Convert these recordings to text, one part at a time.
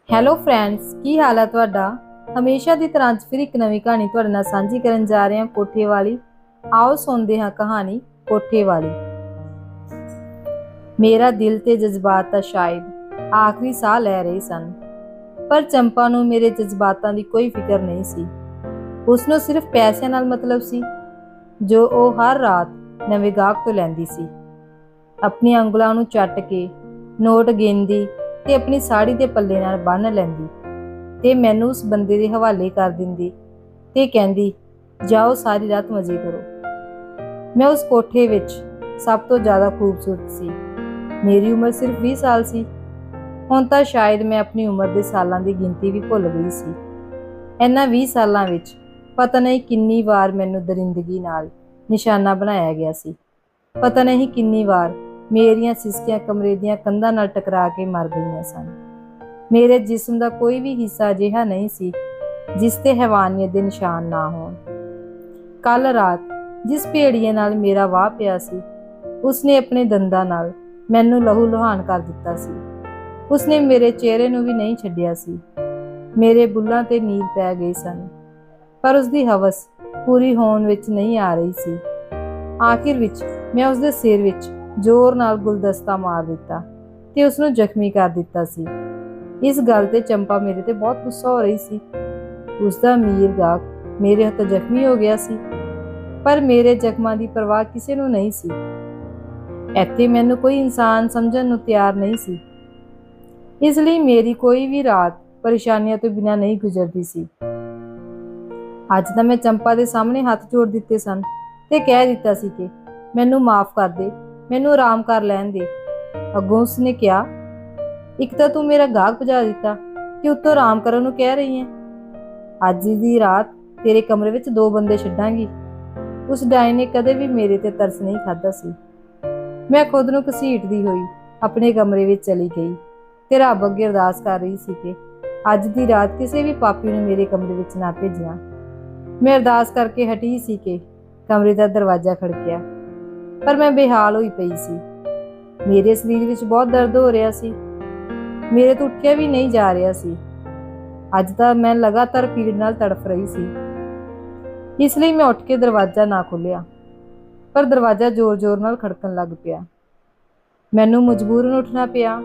Hello friends, ਕੀ ਹਾਲ ਹੈ ਤੁਹਾਡਾ। ਹਮੇਸ਼ਾ ਦੀ ਤਰ੍ਹਾਂ ਅੱਜ ਫਿਰ ਇੱਕ ਨਵੀਂ ਕਹਾਣੀ ਤੁਹਾਡੇ ਨਾਲ ਸਾਂਝੀ ਕਰਨ ਜਾ ਰਹੇ ਹਾਂ, ਕੋਠੇ ਵਾਲੀ। ਆਓ ਸੁਣਦੇ ਹਾਂ ਕਹਾਣੀ ਕੋਠੇ ਵਾਲੀ। ਮੇਰਾ ਦਿਲ ਤੇ ਜਜ਼ਬਾਤ ਤਾਂ ਸ਼ਾਇਦ ਆਖਰੀ ਸਾਹ ਲੈ ਰਹੇ ਸਨ, ਪਰ ਚੰਪਾ ਨੂੰ ਮੇਰੇ ਜਜ਼ਬਾਤਾਂ ਦੀ ਕੋਈ ਫਿਕਰ ਨਹੀਂ ਸੀ। ਉਸਨੂੰ ਸਿਰਫ ਪੈਸਿਆਂ ਨਾਲ ਮਤਲਬ ਸੀ, ਜੋ ਉਹ ਹਰ ਰਾਤ ਨਵੇਂ ਗਾਹਕ ਤੋਂ ਲੈਂਦੀ ਸੀ। ਆਪਣੀਆਂ ਉਂਗਲਾਂ ਨੂੰ ਚੱਟ ਕੇ ਨੋਟ ਗਿਣਦੀ ਤੇ ਆਪਣੀ ਸਾੜੀ ਦੇ ਪੱਲੇ ਨਾਲ ਬੰਨ੍ਹ ਲੈਂਦੀ ਤੇ ਮੈਨੂੰ ਉਸ ਬੰਦੇ ਦੇ ਹਵਾਲੇ ਕਰ ਦਿੰਦੀ ਤੇ ਕਹਿੰਦੀ, ਜਾਓ ਸਾਰੀ ਰਾਤ ਮਜ਼ੇ ਕਰੋ। ਮੈਂ ਉਸ ਕੋਠੇ ਵਿੱਚ ਸਭ ਤੋਂ ਜ਼ਿਆਦਾ ਖੂਬਸੂਰਤ ਸੀ। ਮੇਰੀ ਉਮਰ ਸਿਰਫ 20 ਸਾਲ ਸੀ। ਹੁਣ ਤਾਂ ਸ਼ਾਇਦ ਮੈਂ ਆਪਣੀ ਉਮਰ ਦੇ ਸਾਲਾਂ ਦੀ ਗਿਣਤੀ ਵੀ ਭੁੱਲ ਗਈ ਸੀ। ਇਹਨਾਂ 20 ਸਾਲਾਂ ਵਿੱਚ ਪਤਾ ਨਹੀਂ ਕਿੰਨੀ ਵਾਰ ਮੈਨੂੰ ਦਰਿੰਦਗੀ ਨਾਲ ਨਿਸ਼ਾਨਾ ਬਣਾਇਆ ਗਿਆ ਸੀ। ਪਤਾ ਨਹੀਂ ਕਿੰਨੀ ਵਾਰ ਮੇਰੀਆਂ ਸਿਸਕੀਆਂ ਕਮਰੇ ਦੀਆਂ ਕੰਧਾਂ ਨਾਲ ਟਕਰਾ ਕੇ ਮਰ ਗਈਆਂ ਸਨ। ਮੇਰੇ ਜਿਸਮ ਦਾ ਕੋਈ ਵੀ ਹਿੱਸਾ ਅਜਿਹਾ ਨਹੀਂ ਸੀ ਜਿਸ ਤੇ ਹੈਵਾਨੀਅਤ ਦੇ ਨਿਸ਼ਾਨ ਨਾ ਹੋਣ। ਕੱਲ ਰਾਤ ਜਿਸ ਭੇੜੀਏ ਨਾਲ ਮੇਰਾ ਵਾਹ ਪਿਆ ਸੀ, ਉਸਨੇ ਆਪਣੇ ਦੰਦਾਂ ਨਾਲ ਮੈਨੂੰ ਲਹੂ ਲੁਹਾਨ ਕਰ ਦਿੱਤਾ ਸੀ। ਉਸਨੇ ਮੇਰੇ ਚਿਹਰੇ ਨੂੰ ਵੀ ਨਹੀਂ ਛੱਡਿਆ ਸੀ। ਮੇਰੇ ਬੁੱਲ੍ਹਾਂ ਤੇ ਨੀਲ ਪੈ ਗਏ ਸਨ, ਪਰ ਉਸਦੀ ਹਵਸ ਪੂਰੀ ਹੋਣ ਵਿੱਚ ਨਹੀਂ ਆ ਰਹੀ ਸੀ। ਆਖਿਰ ਵਿੱਚ ਮੈਂ ਉਸਦੇ ਸਿਰ ਵਿੱਚ ਜ਼ੋਰ ਨਾਲ ਗੁਲਦਸਤਾ ਮਾਰ ਦਿੱਤਾ ਤੇ ਉਸਨੂੰ ਜ਼ਖਮੀ ਕਰ ਦਿੱਤਾ ਸੀ। ਇਸ ਗੱਲ ਤੇ ਚੰਪਾ ਮੇਰੇ ਤੇ ਬਹੁਤ ਗੁੱਸਾ ਹੋ ਰਹੀ ਸੀ। ਉਸਦਾ ਅਮੀਰ ਗਾਹਕ ਮੇਰੇ ਹੱਥੋਂ ਜ਼ਖਮੀ ਹੋ ਗਿਆ ਸੀ, ਪਰ ਮੇਰੇ ਜ਼ਖਮਾਂ ਦੀ ਪਰਵਾਹ ਕਿਸੇ ਨੂੰ ਨਹੀਂ ਸੀ। ਇੱਥੇ ਮੈਨੂੰ ਕੋਈ ਇਨਸਾਨ ਸਮਝਣ ਨੂੰ ਤਿਆਰ ਨਹੀਂ ਸੀ। ਇਸ ਲਈ ਮੇਰੀ ਕੋਈ ਵੀ ਰਾਤ ਪਰੇਸ਼ਾਨੀਆਂ ਤੋਂ ਬਿਨਾਂ ਨਹੀਂ ਗੁਜ਼ਰਦੀ ਸੀ। ਅੱਜ ਤਾਂ ਮੈਂ ਚੰਪਾ ਦੇ ਸਾਹਮਣੇ ਹੱਥ ਜੋੜ ਦਿੱਤੇ ਸਨ ਤੇ ਕਹਿ ਦਿੱਤਾ ਸੀ ਕਿ ਮੈਨੂੰ ਮਾਫ ਕਰ ਦੇ, ਮੈਨੂੰ ਆਰਾਮ ਕਰ ਲੈਣ ਦੇ। ਅੱਗੋਂ ਉਸਨੇ ਕਿਹਾ, ਇੱਕ ਤਾਂ ਤੂੰ ਮੇਰਾ ਗਾਹਕ ਭਜਾ ਦਿੱਤਾ ਤੇ ਉੱਤੋਂ ਆਰਾਮ ਕਰਨ ਨੂੰ ਕਹਿ ਰਹੀ ਹੈ। ਅੱਜ ਦੀ ਰਾਤ ਤੇਰੇ ਕਮਰੇ ਵਿੱਚ 2 ਬੰਦੇ ਛੱਡਾਂਗੀ। ਉਸ ਡਾਈ ਨੇ ਕਦੇ ਵੀ ਮੇਰੇ ਤੇ ਤਰਸ ਨਹੀਂ ਖਾਧਾ ਸੀ। ਮੈਂ ਖੁਦ ਨੂੰ ਘਸੀਟਦੀ ਹੋਈ ਆਪਣੇ ਕਮਰੇ ਵਿੱਚ ਚਲੀ ਗਈ ਤੇ ਰੱਬ ਅੱਗੇ ਅਰਦਾਸ ਕਰ ਰਹੀ ਸੀ ਕਿ ਅੱਜ ਦੀ ਰਾਤ ਕਿਸੇ ਵੀ ਪਾਪੀ ਨੂੰ ਮੇਰੇ ਕਮਰੇ ਵਿੱਚ ਨਾ ਭੇਜਣਾ। ਮੈਂ ਅਰਦਾਸ ਕਰਕੇ ਹਟੀ ਸੀ ਕਿ ਕਮਰੇ ਦਾ ਦਰਵਾਜ਼ਾ ਖੜਕਿਆ, ਪਰ ਮੈਂ ਬੇਹਾਲ ਹੋਈ ਪਈ ਸੀ। ਮੇਰੇ ਸਰੀਰ ਵਿੱਚ ਬਹੁਤ ਦਰਦ ਹੋ ਰਿਹਾ ਸੀ। ਮੇਰੇ ਤੋਂ ਉੱਠਿਆ ਵੀ ਨਹੀਂ ਜਾ ਰਿਹਾ ਸੀ। ਅੱਜ ਤਾਂ ਮੈਂ ਲਗਾਤਾਰ ਪੀੜ ਨਾਲ ਤੜਫ ਰਹੀ ਸੀ। ਇਸ ਲਈ ਮੈਂ ਉੱਠ ਕੇ ਦਰਵਾਜ਼ਾ ਨਾ ਖੋਲ੍ਹਿਆ, ਪਰ ਦਰਵਾਜ਼ਾ ਜ਼ੋਰ-ਜ਼ੋਰ ਨਾਲ ਖੜਕਣ ਲੱਗ ਪਿਆ। ਮੈਨੂੰ ਮਜਬੂਰਨ ਉੱਠਣਾ ਪਿਆ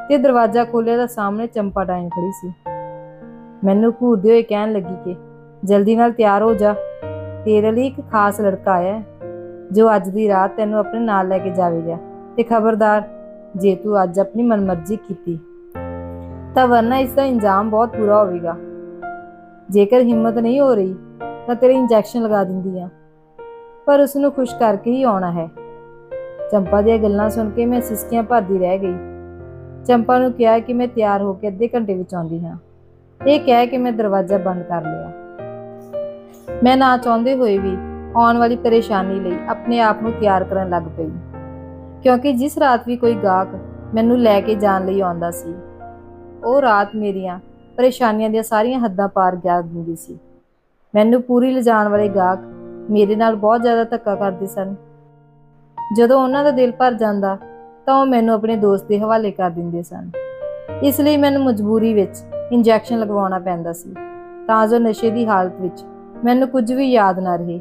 ਤੇ ਦਰਵਾਜ਼ਾ ਖੋਲ੍ਹਿਆ ਤਾਂ ਸਾਹਮਣੇ ਚੰਪਾ ਡਾਇਨ ਖੜੀ ਸੀ। ਮੈਨੂੰ ਘੂਰਦੇ ਹੋਏ ਕਹਿਣ ਲੱਗੀ ਕਿ ਜਲਦੀ ਨਾਲ ਤਿਆਰ ਹੋ ਜਾ, ਤੇਰੇ ਲਈ ਇੱਕ ਖਾਸ ਲੜਕਾ ਆਇਆ ਹੈ ਜੋ ਅੱਜ ਦੀ ਰਾਤ ਤੈਨੂੰ ਆਪਣੇ ਨਾਲ ਲੈ ਕੇ ਜਾਵੇਗਾ। ਤੇ ਖਬਰਦਾਰ, ਜੇ ਤੂੰ ਅੱਜ ਆਪਣੀ ਮਨਮਰਜ਼ੀ ਕੀਤੀ ਤਾਂ ਵਰਨਾ ਇਸ ਦਾ ਇੰਜਾਮ ਬਹੁਤ ਬੁਰਾ ਹੋਵੇਗਾ। ਜੇਕਰ ਹਿੰਮਤ ਨਹੀਂ ਹੋ ਰਹੀ ਤਾਂ ਤੇਰੇ ਇੰਜੈਕਸ਼ਨ ਲਗਾ ਦਿੰਦੀ ਆ, ਪਰ ਉਸਨੂੰ ਖੁਸ਼ ਕਰਕੇ ਹੀ ਆਉਣਾ ਹੈ। ਚੰਪਾ ਦੀਆਂ ਗੱਲਾਂ ਸੁਣ ਕੇ ਮੈਂ ਸਿਸਕੀਆਂ ਭਰਦੀ ਰਹਿ ਗਈ। ਚੰਪਾ ਨੂੰ ਕਿਹਾ ਕਿ ਮੈਂ ਤਿਆਰ ਹੋ ਕੇ ਅੱਧੇ ਘੰਟੇ ਵਿੱਚ ਆਉਂਦੀ ਹਾਂ। ਇਹ ਕਹਿ ਕੇ ਮੈਂ ਦਰਵਾਜ਼ਾ ਬੰਦ ਕਰ ਲਿਆ। ਮੈਂ ਨਾ ਚਾਹੁੰਦੇ ਹੋਏ ਵੀ ਆਉਣ ਵਾਲੀ ਪਰੇਸ਼ਾਨੀ ਲਈ ਆਪਣੇ ਆਪ ਨੂੰ ਤਿਆਰ ਕਰਨ ਲੱਗ ਪਈ, ਕਿਉਂਕਿ ਜਿਸ ਰਾਤ ਵੀ ਕੋਈ ਗਾਹਕ ਮੈਨੂੰ ਲੈ ਕੇ ਜਾਣ ਲਈ ਆਉਂਦਾ ਸੀ, ਉਹ ਰਾਤ ਮੇਰੀਆਂ ਪਰੇਸ਼ਾਨੀਆਂ ਦੀਆਂ ਸਾਰੀਆਂ ਹੱਦਾਂ ਪਾਰ ਕਰ ਦਿੰਦੀ ਸੀ। ਮੈਨੂੰ ਪੂਰੀ ਲਿਜਾਣ ਵਾਲੇ ਗਾਹਕ ਮੇਰੇ ਨਾਲ ਬਹੁਤ ਜ਼ਿਆਦਾ ਧੱਕਾ ਕਰਦੇ ਸਨ। ਜਦੋਂ ਉਹਨਾਂ ਦਾ ਦਿਲ ਭਰ ਜਾਂਦਾ ਤਾਂ ਉਹ ਮੈਨੂੰ ਆਪਣੇ ਦੋਸਤ ਦੇ ਹਵਾਲੇ ਕਰ ਦਿੰਦੇ ਸਨ। ਇਸ ਲਈ ਮੈਨੂੰ ਮਜਬੂਰੀ ਵਿੱਚ ਇੰਜੈਕਸ਼ਨ ਲਗਵਾਉਣਾ ਪੈਂਦਾ ਸੀ, ਤਾਂ ਜੋ ਨਸ਼ੇ ਦੀ ਹਾਲਤ ਵਿੱਚ ਮੈਨੂੰ ਕੁਝ ਵੀ ਯਾਦ ਨਾ ਰਹੇ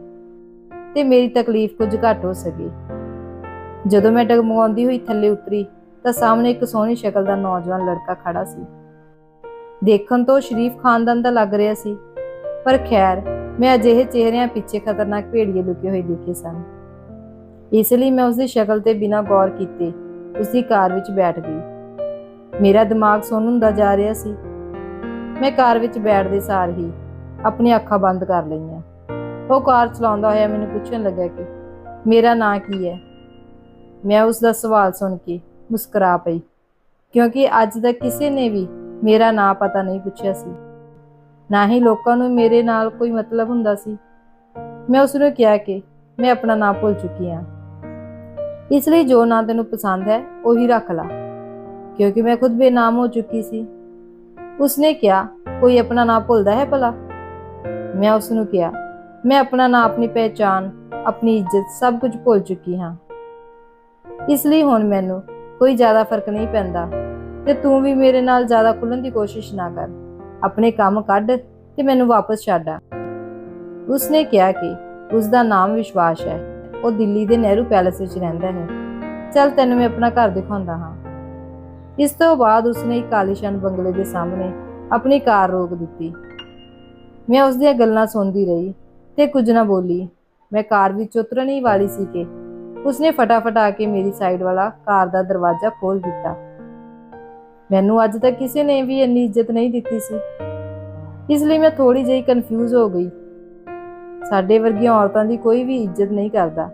ਤੇ ਮੇਰੀ ਤਕਲੀਫ ਕੁਝ ਘੱਟ ਹੋ ਸਕੇ। ਜਦੋਂ ਮੈਂ ਡਗਮਗਾਉਂਦੀ ਹੋਈ ਥੱਲੇ ਉਤਰੀ ਤਾਂ ਸਾਹਮਣੇ ਇੱਕ ਸੋਹਣੀ ਸ਼ਕਲ ਦਾ ਨੌਜਵਾਨ ਲੜਕਾ ਖੜਾ ਸੀ। ਦੇਖਣ ਤੋਂ ਸ਼ਰੀਫ ਖਾਨਦਾਨ ਦਾ ਲੱਗ ਰਿਹਾ ਸੀ, ਪਰ ਖੈਰ ਮੈਂ ਅਜਿਹੇ ਚਿਹਰਿਆਂ ਪਿੱਛੇ ਖਤਰਨਾਕ ਭੇੜੀਏ ਲੁਕੇ ਹੋਏ ਦੇਖੇ ਸਨ। ਇਸ ਲਈ ਮੈਂ ਉਸਦੀ ਸ਼ਕਲ ਤੇ ਬਿਨਾਂ ਗੌਰ ਕੀਤੇ ਉਸਦੀ ਕਾਰ ਵਿੱਚ ਬੈਠ ਗਈ। ਮੇਰਾ ਦਿਮਾਗ ਸੁੰਨ ਹੁੰਦਾ ਜਾ ਰਿਹਾ ਸੀ। ਮੈਂ ਕਾਰ ਵਿੱਚ ਬੈਠਦੇ ਸਾਰ ਹੀ ਆਪਣੀਆਂ ਅੱਖਾਂ ਬੰਦ ਕਰ ਲਈਆਂ। ਉਹ ਕਾਰ ਚਲਾਉਂਦਾ ਹੋਇਆ ਮੈਨੂੰ ਪੁੱਛਣ ਲੱਗਾ ਕਿ ਮੇਰਾ ਨਾਂ ਕੀ ਹੈ। ਮੈਂ ਉਸ ਦਾ ਸਵਾਲ ਸੁਣ ਕੇ ਮੁਸਕਰਾ ਪਈ, ਕਿਉਂਕਿ ਅੱਜ ਤੱਕ ਕਿਸੇ ਨੇ ਵੀ ਮੇਰਾ ਨਾਂ ਪਤਾ ਨਹੀਂ ਪੁੱਛਿਆ ਸੀ, ਨਾ ਹੀ ਲੋਕਾਂ ਨੂੰ ਮੇਰੇ ਨਾਲ ਕੋਈ ਮਤਲਬ ਹੁੰਦਾ ਸੀ। ਮੈਂ ਉਸ ਨੂੰ ਕਿਹਾ ਕਿ ਮੈਂ ਆਪਣਾ ਨਾਂ ਭੁੱਲ ਚੁੱਕੀ ਹਾਂ, ਇਸ ਲਈ ਜੋ ਨਾਂ ਤੈਨੂੰ ਪਸੰਦ ਹੈ ਉਹੀ ਰੱਖ ਲਾ, ਕਿਉਂਕਿ ਮੈਂ ਖੁਦ ਬੇਨਾਮ ਹੋ ਚੁੱਕੀ ਸੀ। ਉਸਨੇ ਕਿਹਾ, ਕੋਈ ਆਪਣਾ ਨਾਂ ਭੁੱਲਦਾ ਹੈ ਭਲਾ? ਮੈਂ ਉਸ ਨੂੰ ਕਿਹਾ, ਮੈਂ ਆਪਣਾ ਨਾਂ, ਆਪਣੀ ਪਹਿਚਾਣ, ਆਪਣੀ ਇੱਜ਼ਤ ਸਭ ਕੁਝ ਭੁੱਲ ਚੁੱਕੀ ਹਾਂ। ਇਸ ਲਈ ਹੁਣ ਮੈਨੂੰ ਕੋਈ ਜ਼ਿਆਦਾ ਫਰਕ ਨਹੀਂ ਪੈਂਦਾ ਤੇ ਤੇ ਤੂੰ ਵੀ ਮੇਰੇ ਨਾਲ ਜ਼ਿਆਦਾ ਖੁੱਲਣ ਦੀ ਕੋਸ਼ਿਸ਼ ਨਾ ਕਰ। ਆਪਣੇ ਕੰਮ ਕੱਢ ਤੇ ਮੈਨੂੰ ਵਾਪਸ ਛੱਡ ਆ। ਉਸਨੇ ਕਿਹਾ ਕਿ ਉਸਦਾ ਨਾਮ ਵਿਸ਼ਵਾਸ ਹੈ। ਉਹ ਦਿੱਲੀ ਦੇ ਨਹਿਰੂ ਪੈਲੇਸ ਵਿੱਚ ਰਹਿੰਦਾ ਹੈ। ਚੱਲ ਤੈਨੂੰ ਮੈਂ ਆਪਣਾ ਘਰ ਦਿਖਾਉਂਦਾ ਹਾਂ। ਇਸ ਤੋਂ ਬਾਅਦ ਉਸਨੇ ਇੱਕ ਆਲੀਸ਼ਾਨ ਬੰਗਲੇ ਦੇ ਸਾਹਮਣੇ ਆਪਣੀ ਕਾਰ ਰੋਕ ਦਿੱਤੀ। ਮੈਂ ਉਸਦੀਆਂ ਗੱਲਾਂ ਸੁਣਦੀ ਰਹੀ ਤੇ ਕੁਝ ਨਾ ਬੋਲੀ। ਮੈਂ ਕਾਰ ਵਿੱਚ ਉਤਰਨ ਹੀ ਵਾਲੀ ਸੀ ਕਿ ਉਸਨੇ ਫਟਾਫਟ ਆ ਕੇ ਮੇਰੀ ਸਾਈਡ ਵਾਲਾ ਕਾਰ ਦਾ ਦਰਵਾਜ਼ਾ ਖੋਲ੍ਹ ਦਿੱਤਾ। ਮੈਨੂੰ ਅੱਜ ਤੱਕ ਕਿਸੇ ਨੇ ਵੀ ਇੰਨੀ ਇੱਜ਼ਤ ਨਹੀਂ ਦਿੱਤੀ ਸੀ, ਇਸ ਲਈ ਮੈਂ ਥੋੜੀ ਜਿਹੀ ਕਨਫਿਊਜ਼ ਹੋ ਗਈ। ਸਾਡੇ ਵਰਗੀਆਂ ਔਰਤਾਂ ਦੀ ਕੋਈ ਵੀ ਇੱਜ਼ਤ ਨਹੀਂ ਕਰਦਾ।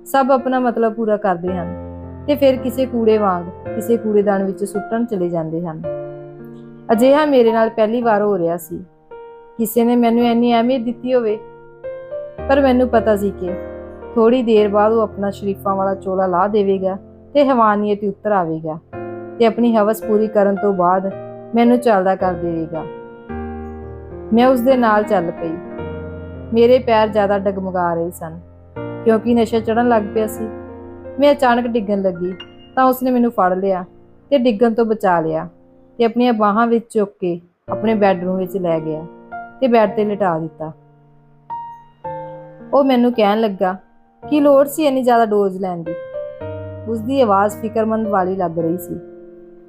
ਸਭ ਆਪਣਾ ਮਤਲਬ ਪੂਰਾ ਕਰਦੇ ਹਨ ਤੇ ਫਿਰ ਕਿਸੇ ਕੂੜੇ ਵਾਂਗ ਕਿਸੇ ਕੂੜੇਦਾਨ ਵਿੱਚ ਸੁੱਟਣ ਚਲੇ ਜਾਂਦੇ ਹਨ। ਅਜਿਹਾ ਮੇਰੇ ਨਾਲ ਪਹਿਲੀ ਵਾਰ ਹੋ ਰਿਹਾ ਸੀ। ਕਿਸੇ ਨੇ ਮੈਨੂੰ ਇੰਨੀ ਅਹਿਮੀਅਤ ਦਿੱਤੀ ਹੋਵੇ। ਪਰ ਮੈਨੂੰ ਪਤਾ ਸੀ ਕਿ ਥੋੜੀ ਦੇਰ ਬਾਅਦ ਉਹ ਆਪਣਾ ਸ਼ਰੀਫਾਂ ਵਾਲਾ ਚੋਲਾ ਲਾਹ ਦੇਵੇਗਾ ਤੇ ਹਵਾਨੀਅਤ ਉੱਤਰ ਆਵੇਗਾ ਤੇ ਆਪਣੀ ਹਵਸ ਪੂਰੀ ਕਰਨ ਤੋਂ ਬਾਅਦ ਮੈਨੂੰ ਚੱਲਦਾ ਕਰ ਦੇਵੇਗਾ। ਮੈਂ ਉਸਦੇ ਨਾਲ ਚੱਲ ਪਈ। ਮੇਰੇ ਪੈਰ ਜ਼ਿਆਦਾ ਡਗਮਗਾ ਰਹੇ ਸਨ ਕਿਉਂਕਿ ਨਸ਼ਾ ਚੜ੍ਹਨ ਲੱਗ ਪਿਆ ਸੀ। ਮੈਂ ਅਚਾਨਕ ਡਿੱਗਣ ਲੱਗੀ ਤਾਂ ਉਸਨੇ ਮੈਨੂੰ ਫੜ ਲਿਆ ਤੇ ਡਿੱਗਣ ਤੋਂ ਬਚਾ ਲਿਆ ਤੇ ਆਪਣੀਆਂ ਬਾਹਾਂ ਵਿੱਚ ਚੁੱਕ ਕੇ ਆਪਣੇ ਬੈੱਡਰੂਮ ਵਿੱਚ ਲੈ ਗਿਆ ਤੇ ਬੈੱਡ ਤੇ ਲਿਟਾ ਦਿੱਤਾ। ਉਹ ਮੈਨੂੰ ਕਹਿਣ ਲੱਗਾ ਕਿ ਲੋੜ ਸੀ ਇੰਨੀ ਜ਼ਿਆਦਾ ਡੋਜ਼ ਲੈਣ ਦੀ। ਉਸਦੀ ਆਵਾਜ਼ ਫਿਕਰਮੰਦ ਵਾਲੀ ਲੱਗ ਰਹੀ ਸੀ।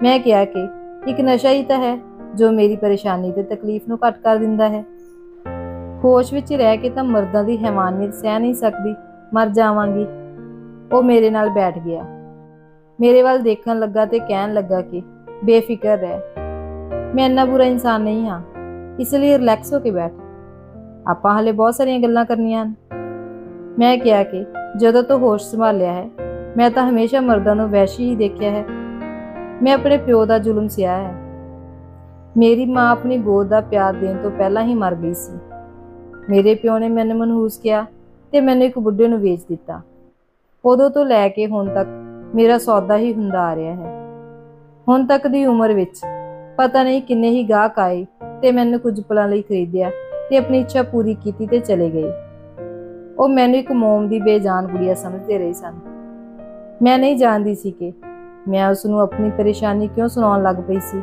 ਮੈਂ ਕਿਹਾ ਕਿ ਇੱਕ ਨਸ਼ਾ ਹੀ ਤਾਂ ਹੈ ਜੋ ਮੇਰੀ ਪਰੇਸ਼ਾਨੀ ਤੇ ਤਕਲੀਫ ਨੂੰ ਘੱਟ ਕਰ ਦਿੰਦਾ ਹੈ। ਹੋਸ਼ ਵਿੱਚ ਰਹਿ ਕੇ ਤਾਂ ਮਰਦਾਂ ਦੀ ਹੈਵਾਨੀਅਤ ਸਹਿ ਨਹੀਂ ਸਕਦੀ, ਮਰ ਜਾਵਾਂਗੀ। ਉਹ ਮੇਰੇ ਨਾਲ ਬੈਠ ਗਿਆ, ਮੇਰੇ ਵੱਲ ਦੇਖਣ ਲੱਗਾ ਤੇ ਕਹਿਣ ਲੱਗਾ ਕਿ ਬੇਫਿਕਰ ਰਹਿ, ਮੈਂ ਇੰਨਾ ਬੁਰਾ ਇਨਸਾਨ ਨਹੀਂ ਹਾਂ, ਇਸ ਲਈ ਰਿਲੈਕਸ ਹੋ ਕੇ ਬੈਠ। ਆਪਾਂ ਹਲੇ ਬਹੁਤ ਸਾਰੀਆਂ ਗੱਲਾਂ ਕਰਨੀਆਂ ਹਨ। ਮੈਂ ਕਿਹਾ ਕਿ ਜਦੋਂ ਤੋਂ ਹੋਸ਼ ਸੰਭਾਲਿਆ ਹੈ ਮੈਂ ਤਾਂ ਹਮੇਸ਼ਾ ਮਰਦਾਂ ਨੂੰ ਵੈਸ਼ੀ ਹੀ ਦੇਖਿਆ ਹੈ। ਮੈਂ ਆਪਣੇ ਪਿਓ ਦਾ ਜ਼ੁਲਮ ਸਹਿਆ ਹੈ। ਮੇਰੀ ਮਾਂ ਆਪਣੀ ਗੋਦ ਦਾ ਪਿਆਰ ਦੇਣ ਤੋਂ ਪਹਿਲਾਂ ਹੀ ਮਰ ਗਈ ਸੀ। ਮੇਰੇ ਪਿਓ ਨੇ ਮੈਨੂੰ ਮਨਹੂਸ ਕਿਹਾ ਤੇ ਮੈਨੂੰ ਇੱਕ ਬੁੱਢੇ ਨੂੰ ਵੇਚ ਦਿੱਤਾ। ਉਦੋਂ ਤੋਂ ਲੈ ਕੇ ਹੁਣ ਤੱਕ ਮੇਰਾ ਸੌਦਾ ਹੀ ਹੁੰਦਾ ਆ ਰਿਹਾ ਹੈ। ਹੁਣ ਤੱਕ ਦੀ ਉਮਰ ਵਿੱਚ ਪਤਾ ਨਹੀਂ ਕਿੰਨੇ ਹੀ ਗਾਹਕ ਆਏ ਤੇ ਮੈਨੂੰ ਕੁਝ ਪਲਾਂ ਲਈ ਖਰੀਦਿਆ ਤੇ ਆਪਣੀ ਇੱਛਾ ਪੂਰੀ ਕੀਤੀ ਤੇ ਚਲੇ ਗਏ। ਉਹ ਮੈਨੂੰ ਇੱਕ ਮੋਮ ਦੀ ਬੇਜਾਨ ਗੁੜੀਆ ਸਮਝਦੇ ਰਹੇ ਸਨ। ਮੈਂ ਨਹੀਂ ਜਾਣਦੀ ਸੀ ਕਿ ਮੈਂ ਉਸ ਨੂੰ ਆਪਣੀ ਪਰੇਸ਼ਾਨੀ ਕਿਉਂ ਸੁਣਾਉਣ ਲੱਗ ਪਈ ਸੀ।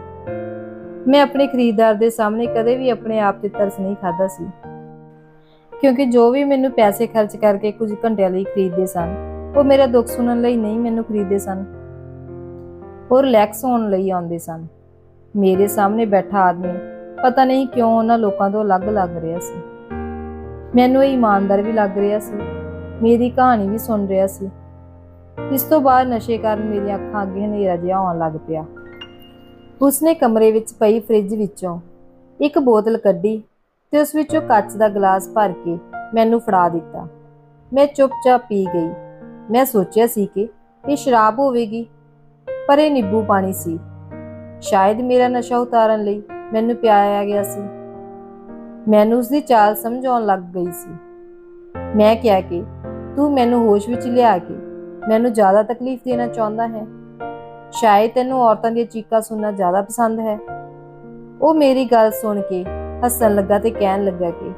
ਮੈਂ ਆਪਣੇ ਖਰੀਦਦਾਰ ਦੇ ਸਾਹਮਣੇ ਕਦੇ ਵੀ ਆਪਣੇ ਆਪ ਤੇ ਤਰਸ ਨਹੀਂ ਖਾਦਾ ਸੀ, ਕਿਉਂਕਿ ਜੋ ਵੀ ਮੈਨੂੰ ਪੈਸੇ ਖਰਚ ਕਰਕੇ ਕੁਝ ਘੰਟਿਆਂ ਲਈ ਖਰੀਦਦੇ ਸਨ ਉਹ ਮੇਰਾ ਦੁੱਖ ਸੁਣਨ ਲਈ ਨਹੀਂ ਮੈਨੂੰ ਖਰੀਦਦੇ ਸਨ, ਉਹ ਰਿਲੈਕਸ ਹੋਣ ਲਈ ਆਉਂਦੇ ਸਨ। ਮੇਰੇ ਸਾਹਮਣੇ ਬੈਠਾ ਆਦਮੀ ਪਤਾ ਨਹੀਂ ਕਿਉਂ ਉਹਨਾਂ ਲੋਕਾਂ ਤੋਂ ਅਲੱਗ ਲੱਗ ਰਿਹਾ ਸੀ। ਮੈਨੂੰ ਇਹ ਇਮਾਨਦਾਰ ਵੀ ਲੱਗ ਰਿਹਾ ਸੀ, ਮੇਰੀ ਕਹਾਣੀ ਵੀ ਸੁਣ ਰਿਹਾ ਸੀ। ਇਸ ਤੋਂ ਬਾਅਦ ਨਸ਼ੇ ਕਾਰਨ ਮੇਰੀਆਂ ਅੱਖਾਂ ਅੱਗੇ ਹਨੇਰਾ ਜਿਹਾ ਆਉਣ ਲੱਗ ਪਿਆ। ਉਸਨੇ ਕਮਰੇ ਵਿੱਚ ਪਈ ਫ੍ਰਿਜ ਵਿੱਚੋਂ ਇੱਕ ਬੋਤਲ ਕੱਢੀ ਤੇ ਉਸ ਵਿੱਚੋਂ ਕੱਚ ਦਾ ਗਲਾਸ ਭਰ ਕੇ ਮੈਨੂੰ ਫੜਾ ਦਿੱਤਾ। ਮੈਂ ਚੁੱਪਚਾਪ ਪੀ ਗਈ। ਮੈਂ ਸੋਚਿਆ ਸੀ ਕਿ ਇਹ ਸ਼ਰਾਬ ਹੋਵੇਗੀ, ਪਰ ਇਹ ਨਿੰਬੂ ਪਾਣੀ ਸੀ। ਸ਼ਾਇਦ ਮੇਰਾ ਨਸ਼ਾ ਉਤਾਰਨ ਲਈ ਮੈਨੂੰ ਪਿਆਇਆ ਗਿਆ ਸੀ। ਮੈਨੂੰ ਉਸਦੀ ਚਾਲ ਸਮਝ ਆਉਣ ਲੱਗ ਗਈ ਸੀ। ਮੈਂ ਕਿਹਾ ਕਿ ਤੂੰ ਮੈਨੂੰ ਹੋਸ਼ ਵਿੱਚ ਲਿਆ ਕੇ ਮੈਨੂੰ ਜ਼ਿਆਦਾ ਤਕਲੀਫ ਦੇਣਾ ਚਾਹੁੰਦਾ ਹੈ। ਸ਼ਾਇਦ ਤੈਨੂੰ ਔਰਤਾਂ ਦੀਆਂ ਚੀਕਾਂ ਸੁਣਨਾ ਜ਼ਿਆਦਾ ਪਸੰਦ ਹੈ। ਉਹ ਮੇਰੀ ਗੱਲ ਸੁਣ ਕੇ ਹੱਸਣ ਲੱਗਾ ਤੇ ਕਹਿਣ ਲੱਗਾ ਕਿ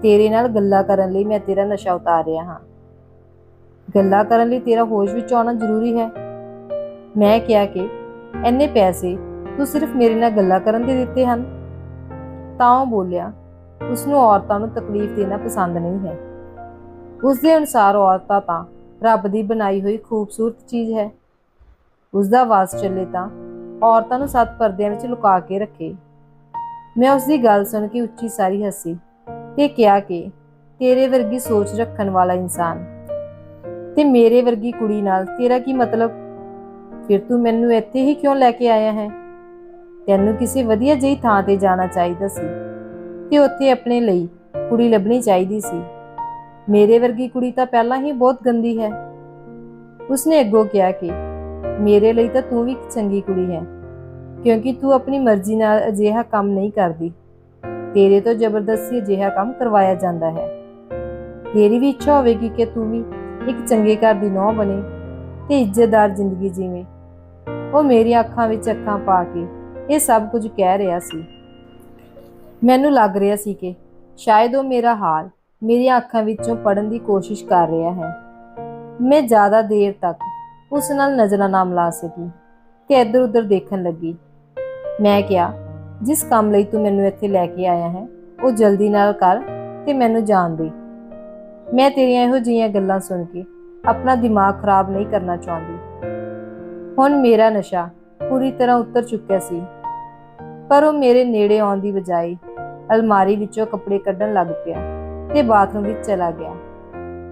ਤੇਰੇ ਨਾਲ ਗੱਲਾਂ ਕਰਨ ਲਈ ਮੈਂ ਤੇਰਾ ਨਸ਼ਾ ਉਤਾਰ ਰਿਹਾ ਹਾਂ। ਗੱਲਾਂ ਕਰਨ ਲਈ ਤੇਰਾ ਹੋਸ਼ ਵਿੱਚ ਆਉਣਾ ਜ਼ਰੂਰੀ ਹੈ। ਮੈਂ ਕਿਹਾ ਕਿ ਇੰਨੇ ਪੈਸੇ ਤੂੰ ਸਿਰਫ ਮੇਰੇ ਨਾਲ ਗੱਲਾਂ ਕਰਨ ਦੇ ਦਿੱਤੇ ਹਨ। ਤਾਂ ਉਹ ਬੋਲਿਆ, ਉਸਨੂੰ ਔਰਤਾਂ ਨੂੰ ਤਕਲੀਫ ਦੇਣਾ ਪਸੰਦ ਨਹੀਂ ਹੈ। ਉਸਦੇ ਅਨੁਸਾਰ ਔਰਤਾਂ ਤਾਂ ਰੱਬ ਦੀ ਬਣਾਈ ਹੋਈ ਖੂਬਸੂਰਤ ਚੀਜ਼ ਹੈ। ਉਸਦਾ ਵਾਸ ਚੱਲੇ ਤਾਂ ਔਰਤਾਂ ਨੂੰ 7 ਪਰਦਿਆਂ ਵਿੱਚ ਲੁਕਾ ਕੇ ਰੱਖੇ। ਮੈਂ ਉਸਦੀ ਗੱਲ ਸੁਣ ਕੇ ਉੱਚੀ ਸਾਰੀ ਹੱਸੀ ਤੇ ਕਿਹਾ ਕਿ ਤੇਰੇ ਵਰਗੀ ਸੋਚ ਰੱਖਣ ਵਾਲਾ ਇਨਸਾਨ ਤੇ ਮੇਰੇ ਵਰਗੀ ਕੁੜੀ ਨਾਲ ਤੇਰਾ ਕੀ ਮਤਲਬ? ਫਿਰ ਤੂੰ ਮੈਨੂੰ ਇੱਥੇ ਹੀ ਕਿਉਂ ਲੈ ਕੇ ਆਇਆ ਹੈ? ਤੈਨੂੰ ਕਿਸੇ ਵਧੀਆ ਜਿਹੀ ਥਾਂ ਤੇ ਜਾਣਾ ਚਾਹੀਦਾ ਸੀ ਤੇ ਉੱਥੇ ਆਪਣੇ ਲਈ ਕੁੜੀ ਲੱਭਣੀ ਚਾਹੀਦੀ ਸੀ। ਮੇਰੇ ਵਰਗੀ ਕੁੜੀ ਤਾਂ ਪਹਿਲਾਂ ਹੀ ਬਹੁਤ ਗੰਦੀ ਹੈ। ਉਸਨੇ ਅੱਗੋਂ ਕਿਹਾ ਕਿ ਮੇਰੇ ਲਈ ਤਾਂ ਤੂੰ ਵੀ ਇੱਕ ਚੰਗੀ ਕੁੜੀ ਹੈ, ਕਿਉਂਕਿ ਤੂੰ ਆਪਣੀ ਮਰਜ਼ੀ ਨਾਲ ਅਜਿਹਾ ਕੰਮ ਨਹੀਂ ਕਰਦੀ। ਤੇਰੇ ਤੋਂ ਜ਼ਬਰਦਸਤੀ ਅਜਿਹਾ ਕੰਮ ਕਰਵਾਇਆ ਜਾਂਦਾ ਹੈ। ਤੇਰੀ ਵੀ ਇੱਛਾ ਹੋਵੇਗੀ ਕਿ ਤੂੰ ਵੀ ਇੱਕ ਚੰਗੇ ਘਰ ਦੀ ਨੂੰਹ ਬਣੇ ਤੇ ਇੱਜ਼ਤਦਾਰ ਜ਼ਿੰਦਗੀ ਜੀਵੇਂ। ਉਹ ਮੇਰੀਆਂ ਅੱਖਾਂ ਵਿੱਚ ਅੱਖਾਂ ਪਾ ਕੇ ਇਹ ਸਭ ਕੁਝ ਕਹਿ ਰਿਹਾ ਸੀ। ਮੈਨੂੰ ਲੱਗ ਰਿਹਾ ਸੀ ਕਿ ਸ਼ਾਇਦ ਉਹ ਮੇਰਾ ਹਾਲ ਮੇਰੀਆਂ ਅੱਖਾਂ ਵਿੱਚੋਂ ਪੜ੍ਹਨ ਦੀ ਕੋਸ਼ਿਸ਼ ਕਰ ਰਿਹਾ ਹੈ। ਮੈਂ ਜ਼ਿਆਦਾ ਦੇਰ ਤੱਕ ਉਸ ਨਾਲ ਨਜ਼ਰਾਂ ਨਾ ਮਿਲਾ ਸਕੀ ਤੇ ਇੱਧਰ ਉੱਧਰ ਦੇਖਣ ਲੱਗੀ। ਮੈਂ ਕਿਹਾ, ਜਿਸ ਕੰਮ ਲਈ ਤੂੰ ਮੈਨੂੰ ਇੱਥੇ ਲੈ ਕੇ ਆਇਆ ਹੈ ਉਹ ਜਲਦੀ ਨਾਲ ਕਰ ਤੇ ਮੈਨੂੰ ਜਾਣ ਦੇ। ਮੈਂ ਤੇਰੀਆਂ ਇਹੋ ਜਿਹੀਆਂ ਗੱਲਾਂ ਸੁਣ ਕੇ ਆਪਣਾ ਦਿਮਾਗ ਖਰਾਬ ਨਹੀਂ ਕਰਨਾ ਚਾਹੁੰਦੀ। ਹੁਣ ਮੇਰਾ ਨਸ਼ਾ ਪੂਰੀ ਤਰ੍ਹਾਂ ਉਤਰ ਚੁੱਕਿਆ ਸੀ, ਪਰ ਉਹ ਮੇਰੇ ਨੇੜੇ ਆਉਣ ਦੀ ਬਜਾਏ ਅਲਮਾਰੀ ਵਿੱਚੋਂ ਕੱਪੜੇ ਕੱਢਣ ਲੱਗ ਪਿਆ ਤੇ ਬਾਥਰੂਮ ਵਿੱਚ ਚਲਾ ਗਿਆ।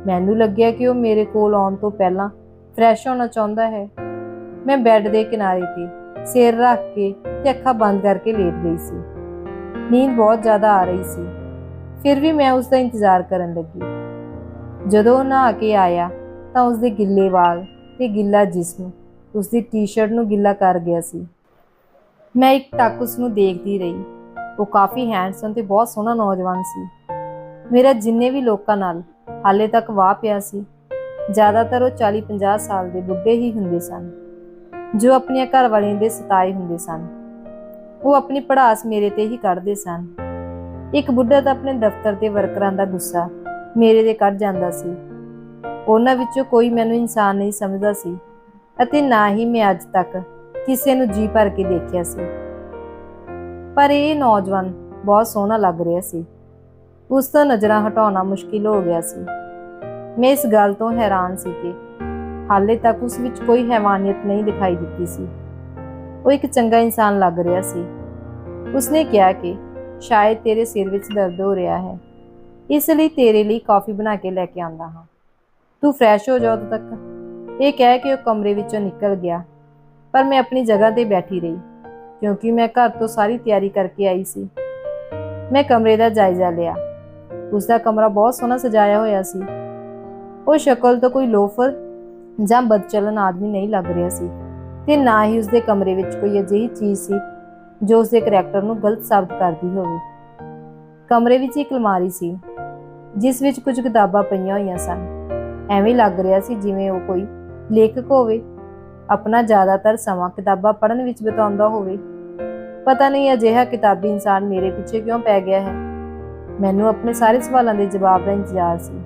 ਮੈਨੂੰ ਲੱਗਿਆ ਕਿ ਉਹ ਮੇਰੇ ਕੋਲ ਆਉਣ ਤੋਂ ਪਹਿਲਾਂ ਫਰੈਸ਼ ਹੋਣਾ ਚਾਹੁੰਦਾ ਹੈ। ਮੈਂ ਬੈੱਡ ਦੇ ਕਿਨਾਰੇ ਤੇ ਸਿਰ ਰੱਖ ਕੇ ਤੇ ਅੱਖਾਂ ਬੰਦ ਕਰਕੇ ਲੇਟ ਗਈ ਸੀ। ਨੀਂਦ ਬਹੁਤ ਜ਼ਿਆਦਾ ਆ ਰਹੀ ਸੀ, ਫਿਰ ਵੀ ਮੈਂ ਉਸ ਦਾ ਇੰਤਜ਼ਾਰ ਕਰਨ ਲੱਗੀ। ਜਦੋਂ ਉਹ ਨਹਾ ਕੇ ਆਇਆ ਤਾਂ ਉਸਦੇ ਗਿੱਲੇ ਵਾਲ ਤੇ ਗਿੱਲਾ ਜਿਸਮ ਉਸਦੀ ਟੀ-ਸ਼ਰਟ ਨੂੰ ਗਿੱਲਾ ਕਰ ਗਿਆ ਸੀ। ਮੈਂ ਇੱਕ ਟੱਕ ਉਸਨੂੰ ਦੇਖਦੀ ਰਹੀ। ਉਹ ਕਾਫੀ ਹੈਂਡਸਮ ਤੇ ਬਹੁਤ ਸੋਹਣਾ ਨੌਜਵਾਨ ਸੀ। ਮੇਰਾ ਜਿੰਨੇ ਵੀ ਲੋਕਾਂ ਨਾਲ ਹਾਲੇ ਤੱਕ ਵਾਹ ਪਿਆ ਸੀ, ਜ਼ਿਆਦਾਤਰ ਉਹ 40-50 ਸਾਲ ਦੇ ਬੁੱਢੇ ਹੀ ਹੁੰਦੇ ਸਨ, ਜੋ ਆਪਣੀਆਂ ਘਰਵਾਲੀਆਂ ਦੇ ਸਤਾਏ ਹੁੰਦੇ ਸਨ। ਉਹ ਆਪਣੀ ਭੜਾਸ ਮੇਰੇ ਤੇ ਹੀ ਕੱਢਦੇ ਸਨ। ਇੱਕ ਬੁੱਢਾ ਤਾਂ ਆਪਣੇ ਦਫ਼ਤਰ ਦੇ ਵਰਕਰਾਂ ਦਾ ਗੁੱਸਾ ਮੇਰੇ ਤੇ ਕੱਢ ਜਾਂਦਾ ਸੀ। ਉਹਨਾਂ ਵਿੱਚੋਂ ਕੋਈ ਮੈਨੂੰ ਇਨਸਾਨ ਨਹੀਂ ਸਮਝਦਾ ਸੀ ਅਤੇ ਨਾ ਹੀ ਮੈਂ ਅੱਜ ਤੱਕ ਕਿਸੇ ਨੂੰ ਜੀ ਭਰ ਕੇ ਦੇਖਿਆ ਸੀ। ਪਰ ਇਹ ਨੌਜਵਾਨ ਬਹੁਤ ਸੋਹਣਾ ਲੱਗ ਰਿਹਾ ਸੀ। ਉਸ ਤੋਂ ਨਜ਼ਰਾਂ ਹਟਾਉਣਾ ਮੁਸ਼ਕਿਲ ਹੋ ਗਿਆ ਸੀ। ਮੈਂ ਇਸ ਗੱਲ ਤੋਂ ਹੈਰਾਨ ਸੀ ਕਿ ਹਾਲੇ ਤੱਕ ਉਸ ਵਿੱਚ ਕੋਈ ਹੈਵਾਨੀਅਤ ਨਹੀਂ ਦਿਖਾਈ ਦਿੱਤੀ ਸੀ। ਉਹ ਇੱਕ ਚੰਗਾ ਇਨਸਾਨ ਲੱਗ ਰਿਹਾ ਸੀ। ਉਸਨੇ ਕਿਹਾ ਕਿ ਸ਼ਾਇਦ ਤੇਰੇ ਸਿਰ ਵਿੱਚ ਦਰਦ ਹੋ ਰਿਹਾ ਹੈ, ਇਸ ਲਈ ਤੇਰੇ ਲਈ ਕੌਫੀ ਬਣਾ ਕੇ ਲੈ ਕੇ ਆਉਂਦਾ ਹਾਂ। ਤੂੰ ਫਰੈਸ਼ ਹੋ ਜਾ ਉਦੋਂ ਤੱਕ। ਇਹ ਕਹਿ ਕੇ ਉਹ ਕਮਰੇ ਵਿੱਚੋਂ ਨਿਕਲ ਗਿਆ, ਪਰ ਮੈਂ ਆਪਣੀ ਜਗ੍ਹਾ ਤੇ ਬੈਠੀ ਰਹੀ ਕਿਉਂਕਿ ਮੈਂ ਘਰ ਤੋਂ ਸਾਰੀ ਤਿਆਰੀ ਕਰਕੇ ਆਈ ਸੀ। ਮੈਂ ਕਮਰੇ ਦਾ ਜਾਇਜ਼ਾ ਲਿਆ। ਉਸਦਾ ਕਮਰਾ ਬਹੁਤ ਸੋਹਣਾ ਸਜਾਇਆ ਹੋਇਆ ਸੀ। ਉਹ ਸ਼ਕਲ ਤੋਂ ਕੋਈ ਲੋਫਰ ਜਾਂ ਬਦਚਲਨ ਆਦਮੀ ਨਹੀਂ ਲੱਗ ਰਿਹਾ ਸੀ ਤੇ ਨਾ ਹੀ ਉਸਦੇ ਕਮਰੇ ਵਿੱਚ ਕੋਈ ਅਜਿਹੀ ਚੀਜ਼ ਸੀ ਜੋ ਉਸਦੇ ਕਰੈਕਟਰ ਨੂੰ ਗਲਤ ਸਾਬਤ ਕਰਦੀ ਹੋਵੇ। ਕਮਰੇ ਵਿੱਚ ਇੱਕ ਅਲਮਾਰੀ ਸੀ ਜਿਸ ਵਿੱਚ ਕੁਝ ਕਿਤਾਬਾਂ ਪਈਆਂ ਹੋਈਆਂ ਸਨ। ਐਵੇਂ ਲੱਗ ਰਿਹਾ ਸੀ ਜਿਵੇਂ ਉਹ ਕੋਈ ਲੇਖਕ ਹੋਵੇ, ਆਪਣਾ ਜ਼ਿਆਦਾਤਰ ਸਮਾਂ ਕਿਤਾਬਾਂ ਪੜ੍ਹਨ ਵਿੱਚ ਬਿਤਾਉਂਦਾ ਹੋਵੇ। ਪਤਾ ਨਹੀਂ ਅਜਿਹਾ ਕਿਤਾਬੀ ਇਨਸਾਨ ਮੇਰੇ ਪਿੱਛੇ ਕਿਉਂ ਪੈ ਗਿਆ ਹੈ। ਮੈਨੂੰ ਆਪਣੇ ਸਾਰੇ ਸਵਾਲਾਂ ਦੇ ਜਵਾਬ ਦਾ ਇੰਤਜ਼ਾਰ ਸੀ।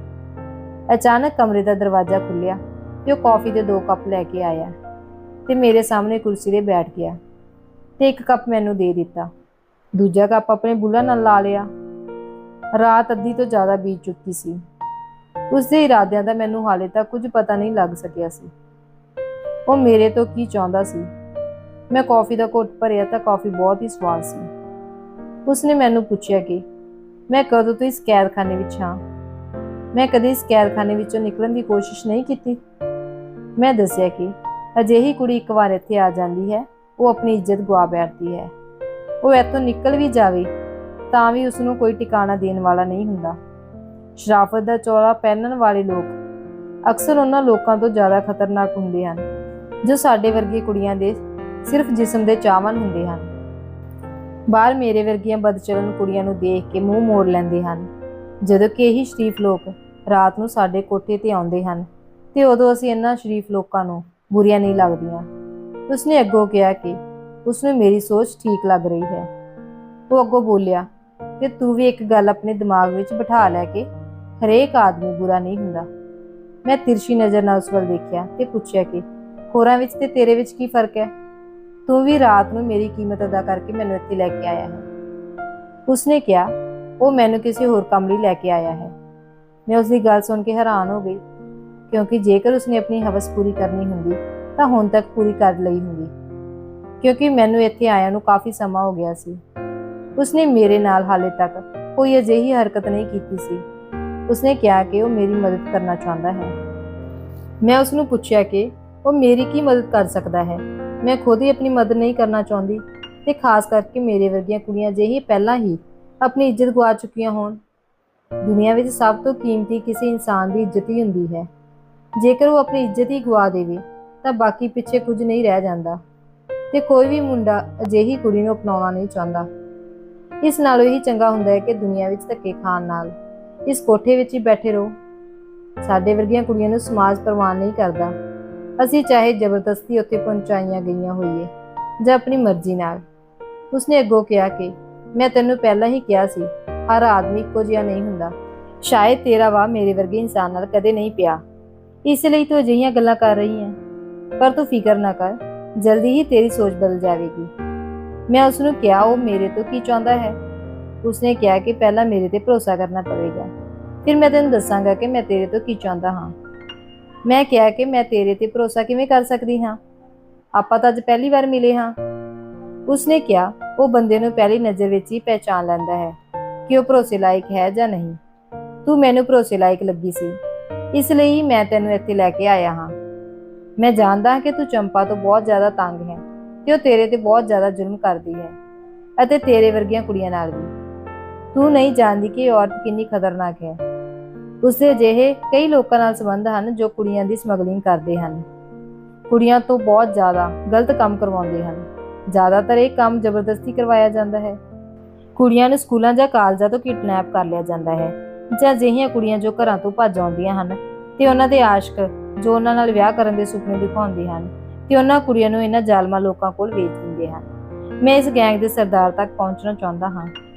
ਅਚਾਨਕ ਕਮਰੇ ਦਾ ਦਰਵਾਜ਼ਾ ਖੁੱਲਿਆ ਤੇ ਉਹ ਕੌਫੀ ਦੇ 2 ਕੱਪ ਲੈ ਕੇ ਆਇਆ ਤੇ ਮੇਰੇ ਸਾਹਮਣੇ ਕੁਰਸੀ ਤੇ ਬੈਠ ਗਿਆ ਤੇ ਇੱਕ ਕੱਪ ਮੈਨੂੰ ਦੇ ਦਿੱਤਾ। ਦੂਜਾ ਕੱਪ ਆਪਣੇ ਬੁੱਲ੍ਹਾਂ ਨਾਲ ਲਾ ਲਿਆ। ਰਾਤ ਅੱਧੀ ਤੋਂ ਜ਼ਿਆਦਾ ਬੀਤ ਚੁੱਕੀ ਸੀ। ਉਸਦੇ ਇਰਾਦਿਆਂ ਦਾ ਮੈਨੂੰ ਹਾਲੇ ਤੱਕ ਕੁਝ ਪਤਾ ਨਹੀਂ ਲੱਗ ਸਕਿਆ ਸੀ। ਉਹ ਮੇਰੇ ਤੋਂ ਕੀ ਚਾਹੁੰਦਾ ਸੀ। ਮੈਂ ਕੌਫੀ ਦਾ ਘੁੱਟ ਭਰਿਆ ਤਾਂ ਕੌਫੀ ਬਹੁਤ ਹੀ ਸਵਾਦ ਸੀ। ਉਸਨੇ ਮੈਨੂੰ ਪੁੱਛਿਆ ਕਿ ਮੈਂ ਕਦੋਂ ਤੋਂ ਇਸ ਕੈਦਖਾਨੇ ਵਿੱਚ ਹਾਂ। ਮੈਂ ਕਦੇ ਇਸ ਕੈਦਖਾਨੇ ਵਿੱਚੋਂ ਨਿਕਲਣ ਦੀ ਕੋਸ਼ਿਸ਼ ਨਹੀਂ ਕੀਤੀ। ਮੈਂ ਦੱਸਿਆ ਕਿ ਅਜਿਹੀ ਕੁੜੀ ਇੱਕ ਵਾਰ ਇੱਥੇ ਆ ਜਾਂਦੀ ਹੈ, ਉਹ ਆਪਣੀ ਇੱਜ਼ਤ ਗੁਆ ਬੈਠਦੀ ਹੈ। ਉਹ ਇੱਥੋਂ ਨਿਕਲ ਵੀ ਜਾਵੇ ਤਾਂ ਵੀ ਉਸਨੂੰ ਕੋਈ ਟਿਕਾਣਾ ਦੇਣ ਵਾਲਾ ਨਹੀਂ ਹੁੰਦਾ। ਸ਼ਰਾਫਤ ਦਾ ਚੋਲਾ ਪਹਿਨਣ ਵਾਲੇ ਲੋਕ ਅਕਸਰ ਉਹਨਾਂ ਲੋਕਾਂ ਤੋਂ ਜ਼ਿਆਦਾ ਖਤਰਨਾਕ ਹੁੰਦੇ ਹਨ ਜੋ ਸਾਡੇ ਵਰਗੀ ਕੁੜੀਆਂ ਦੇ ਸਿਰਫ ਜਿਸਮ ਦੇ ਚਾਹਵਾਨ ਹੁੰਦੇ ਹਨ। ਬਾਹਰ ਮੇਰੇ ਵਰਗੀਆਂ ਬਦਚਲਨ ਕੁੜੀਆਂ ਨੂੰ ਦੇਖ ਕੇ ਮੂੰਹ ਮੋੜ ਲੈਂਦੇ ਹਨ, ਜਦੋਂ ਕਿ ਇਹੀ ਸ਼ਰੀਫ ਲੋਕ ਰਾਤ ਨੂੰ ਸਾਡੇ ਕੋਠੇ ਤੇ ਆਉਂਦੇ ਹਨ ਤੇ ਉਦੋਂ ਅਸੀਂ ਇਹਨਾਂ ਸ਼ਰੀਫ ਲੋਕਾਂ ਨੂੰ ਬੁਰੀਆਂ ਨਹੀਂ ਲੱਗਦੀਆਂ। ਉਸਨੇ ਅੱਗੋਂ ਕਿਹਾ ਕਿ ਉਸਨੂੰ ਮੇਰੀ ਸੋਚ ਠੀਕ ਲੱਗ ਰਹੀ ਹੈ। ਉਹ ਅੱਗੋਂ ਬੋਲਿਆ, ਤੇ ਤੂੰ ਵੀ ਇੱਕ ਗੱਲ ਆਪਣੇ ਦਿਮਾਗ ਵਿੱਚ ਬਿਠਾ ਲੈ ਕਿ ਹਰੇਕ ਆਦਮੀ ਬੁਰਾ ਨਹੀਂ ਹੁੰਦਾ। ਮੈਂ ਤਿਰਛੀ ਨਜ਼ਰ ਨਾਲ ਉਸ ਵੱਲ ਦੇਖਿਆ ਤੇ ਪੁੱਛਿਆ ਕਿ ਹੋਰਾਂ ਵਿੱਚ ਤੇ ਤੇਰੇ ਵਿੱਚ ਕੀ ਫਰਕ ਹੈ? ਤੂੰ ਵੀ ਰਾਤ ਨੂੰ ਮੇਰੀ ਕੀਮਤ ਅਦਾ ਕਰਕੇ ਮੈਨੂੰ ਇੱਥੇ ਲੈ ਕੇ ਆਇਆ ਹੈ। ਉਸਨੇ ਕਿਹਾ, ਉਹ ਮੈਨੂੰ ਕਿਸੇ ਹੋਰ ਕੰਮ ਲਈ ਲੈ ਕੇ ਆਇਆ ਹੈ। ਮੈਂ ਉਸਦੀ ਗੱਲ ਸੁਣ ਕੇ ਹੈਰਾਨ ਹੋ ਗਈ ਕਿਉਂਕਿ ਜੇਕਰ ਉਸਨੇ ਆਪਣੀ ਹਵਸ ਪੂਰੀ ਕਰਨੀ ਹੁੰਦੀ ਤਾਂ ਹੁਣ ਤੱਕ ਪੂਰੀ ਕਰ ਲਈ ਹੁੰਦੀ, ਕਿਉਂਕਿ ਮੈਨੂੰ ਇੱਥੇ ਆਇਆ ਨੂੰ ਕਾਫੀ ਸਮਾਂ ਹੋ ਗਿਆ ਸੀ। ਉਸਨੇ ਮੇਰੇ ਨਾਲ ਹਾਲੇ ਤੱਕ ਕੋਈ ਅਜਿਹੀ ਹਰਕਤ ਨਹੀਂ ਕੀਤੀ ਸੀ। ਉਸਨੇ ਕਿਹਾ ਕਿ ਉਹ ਮੇਰੀ ਮਦਦ ਕਰਨਾ ਚਾਹੁੰਦਾ ਹੈ। ਮੈਂ ਉਸਨੂੰ ਪੁੱਛਿਆ ਕਿ ਉਹ ਮੇਰੀ ਕੀ ਮਦਦ ਕਰ ਸਕਦਾ ਹੈ। ਮੈਂ ਖੁਦ ਹੀ ਆਪਣੀ ਮਦਦ ਨਹੀਂ ਕਰਨਾ ਚਾਹੁੰਦੀ ਤੇ ਖਾਸ ਕਰਕੇ ਮੇਰੇ ਵਰਗੀਆਂ ਕੁੜੀਆਂ ਜਿਹੀ ਪਹਿਲਾਂ ਹੀ ਆਪਣੀ ਇੱਜ਼ਤ ਗਵਾ ਚੁੱਕੀਆਂ ਹੋਣ। ਦੁਨੀਆ ਵਿੱਚ ਸਭ ਤੋਂ ਕੀਮਤੀ ਕਿਸੇ ਇਨਸਾਨ ਦੀ ਇੱਜ਼ਤ ਹੀ ਹੁੰਦੀ ਹੈ। ਜੇਕਰ ਉਹ ਆਪਣੀ ਇੱਜ਼ਤ ਹੀ ਗਵਾ ਦੇਵੇ ਤਾਂ ਬਾਕੀ ਪਿੱਛੇ ਕੁਝ ਨਹੀਂ ਰਹਿ ਜਾਂਦਾ ਤੇ ਕੋਈ ਵੀ ਮੁੰਡਾ ਅਜਿਹੀ ਕੁੜੀ ਨੂੰ ਅਪਣਾਉਣਾ ਨਹੀਂ ਚਾਹੁੰਦਾ। ਇਸ ਨਾਲੋਂ ਇਹੀ ਚੰਗਾ ਹੁੰਦਾ ਹੈ ਕਿ ਦੁਨੀਆ ਵਿੱਚ ਧੱਕੇ ਖਾਣ ਨਾਲ ਇਸ ਕੋਠੇ ਵਿੱਚ ਹੀ ਬੈਠੇ ਰਹੋ। ਸਾਡੇ ਵਰਗੀਆਂ ਕੁੜੀਆਂ ਨੂੰ ਸਮਾਜ ਪ੍ਰਵਾਨ ਨਹੀਂ ਕਰਦਾ। ਅਸੀਂ ਚਾਹੇ ਜ਼ਬਰਦਸਤੀ ਉੱਥੇ ਪਹੁੰਚਾਈਆਂ ਗਈਆਂ ਹੋਈਏ ਜਾਂ ਆਪਣੀ ਮਰਜ਼ੀ ਨਾਲ। ਉਸਨੇ ਅੱਗੋਂ ਕਿਹਾ ਕਿ ਮੈਂ ਤੈਨੂੰ ਪਹਿਲਾਂ ਹੀ ਕਿਹਾ ਸੀ, ਹਰ ਆਦਮੀ ਇੱਕੋ ਜਿਹਾ ਨਹੀਂ ਹੁੰਦਾ। ਸ਼ਾਇਦ ਤੇਰਾ ਵਾਹ ਮੇਰੇ ਵਰਗੇ ਇਨਸਾਨ ਨਾਲ ਕਦੇ ਨਹੀਂ ਪਿਆ, ਇਸ ਲਈ ਤੂੰ ਅਜਿਹੀਆਂ ਗੱਲਾਂ ਕਰ ਰਹੀ ਹੈ। ਪਰ ਤੂੰ ਫਿਕਰ ਨਾ ਕਰ, ਜਲਦੀ ਹੀ ਤੇਰੀ ਸੋਚ ਬਦਲ ਜਾਵੇਗੀ। ਮੈਂ ਉਸ ਨੂੰ ਕਿਹਾ, ਉਹ ਮੇਰੇ ਤੋਂ ਕੀ ਚਾਹੁੰਦਾ ਹੈ? ਉਸਨੇ ਕਿਹਾ ਕਿ ਪਹਿਲਾਂ ਮੇਰੇ ਤੇ ਭਰੋਸਾ ਕਰਨਾ ਪਵੇਗਾ, ਫਿਰ ਮੈਂ ਤੈਨੂੰ ਦੱਸਾਂਗਾ ਕਿ ਮੈਂ ਤੇਰੇ ਤੋਂ ਕੀ ਚਾਹੁੰਦਾ ਹਾਂ। ਮੈਂ ਕਿਹਾ ਕਿ ਮੈਂ ਤੇਰੇ ਤੇ ਭਰੋਸਾ ਕਿਵੇਂ ਕਰ ਸਕਦੀ ਹਾਂ? ਆਪਾਂ ਤਾਂ ਅੱਜ ਪਹਿਲੀ ਵਾਰ ਮਿਲੇ ਹਾਂ। ਉਸਨੇ ਕਿਹਾ, ਉਹ ਬੰਦੇ ਨੂੰ ਪਹਿਲੀ ਨਜ਼ਰ ਵਿੱਚ ਹੀ ਪਹਿਚਾਣ ਲੈਂਦਾ ਹੈ ਕਿ ਉਹ ਭਰੋਸੇ ਲਾਇਕ ਹੈ ਜਾਂ ਨਹੀਂ। ਤੂੰ ਮੈਨੂੰ ਭਰੋਸੇ ਲਾਇਕ ਲੱਗੀ ਸੀ, ਇਸ ਲਈ ਮੈਂ ਤੈਨੂੰ ਇੱਥੇ ਲੈ ਕੇ ਆਇਆ ਹਾਂ। ਮੈਂ ਜਾਣਦਾ ਹਾਂ ਕਿ ਤੂੰ ਚੰਪਾ ਤੋਂ ਬਹੁਤ ਜ਼ਿਆਦਾ ਤੰਗ ਹੈ ਤੇ ਉਹ ਤੇਰੇ ਤੇ ਬਹੁਤ ਜ਼ਿਆਦਾ ਜ਼ੁਲਮ ਕਰਦੀ ਹੈ, ਅਤੇ ਤੇਰੇ ਵਰਗੀਆਂ ਕੁੜੀਆਂ ਨਾਲ ਵੀ। ਤੂੰ ਨਹੀਂ ਜਾਣਦੀ ਕਿ ਇਹ ਔਰਤ ਕਿੰਨੀ ਖਤਰਨਾਕ ਹੈ। ਉਸਦੇ ਅਜਿਹੇ ਕਈ ਲੋਕਾਂ ਨਾਲ ਸੰਬੰਧ ਹਨ ਜੋ ਕੁੜੀਆਂ ਦੀ ਸਮਗਲਿੰਗ ਕਰਦੇ ਹਨ, ਕੁੜੀਆਂ ਤੋਂ ਬਹੁਤ ਜ਼ਿਆਦਾ ਗਲਤ ਕੰਮ ਕਰਵਾਉਂਦੇ ਹਨ। ਜ਼ਿਆਦਾਤਰ ਇਹ ਕੰਮ ਜ਼ਬਰਦਸਤੀ ਕਰਵਾਇਆ ਜਾਂਦਾ ਹੈ। ਕੁੜੀਆਂ ਨੂੰ ਸਕੂਲਾਂ ਜਾਂ ਕਾਲਜਾਂ ਤੋਂ ਕਿਡਨੈਪ ਕਰ ਲਿਆ ਜਾਂਦਾ ਹੈ, ਜਾਂ ਅਜਿਹੀਆਂ ਕੁੜੀਆਂ ਜੋ ਘਰਾਂ ਤੋਂ ਭੱਜ ਆਉਂਦੀਆਂ ਹਨ ਤੇ ਉਹਨਾਂ ਦੇ ਆਸ਼ਕ ਜੋ ਉਹਨਾਂ ਨਾਲ ਵਿਆਹ ਕਰਨ ਦੇ ਸੁਪਨੇ ਦਿਖਾਉਂਦੇ ਹਨ ਤੇ ਉਹਨਾਂ ਕੁੜੀਆਂ ਨੂੰ ਇਹਨਾਂ ਜ਼ਾਲਮਾਂ ਲੋਕਾਂ ਕੋਲ ਵੇਚ ਦਿੰਦੇ ਹਨ। ਮੈਂ ਇਸ ਗੈਂਗ ਦੇ ਸਰਦਾਰ ਤੱਕ ਪਹੁੰਚਣਾ ਚਾਹੁੰਦਾ ਹਾਂ,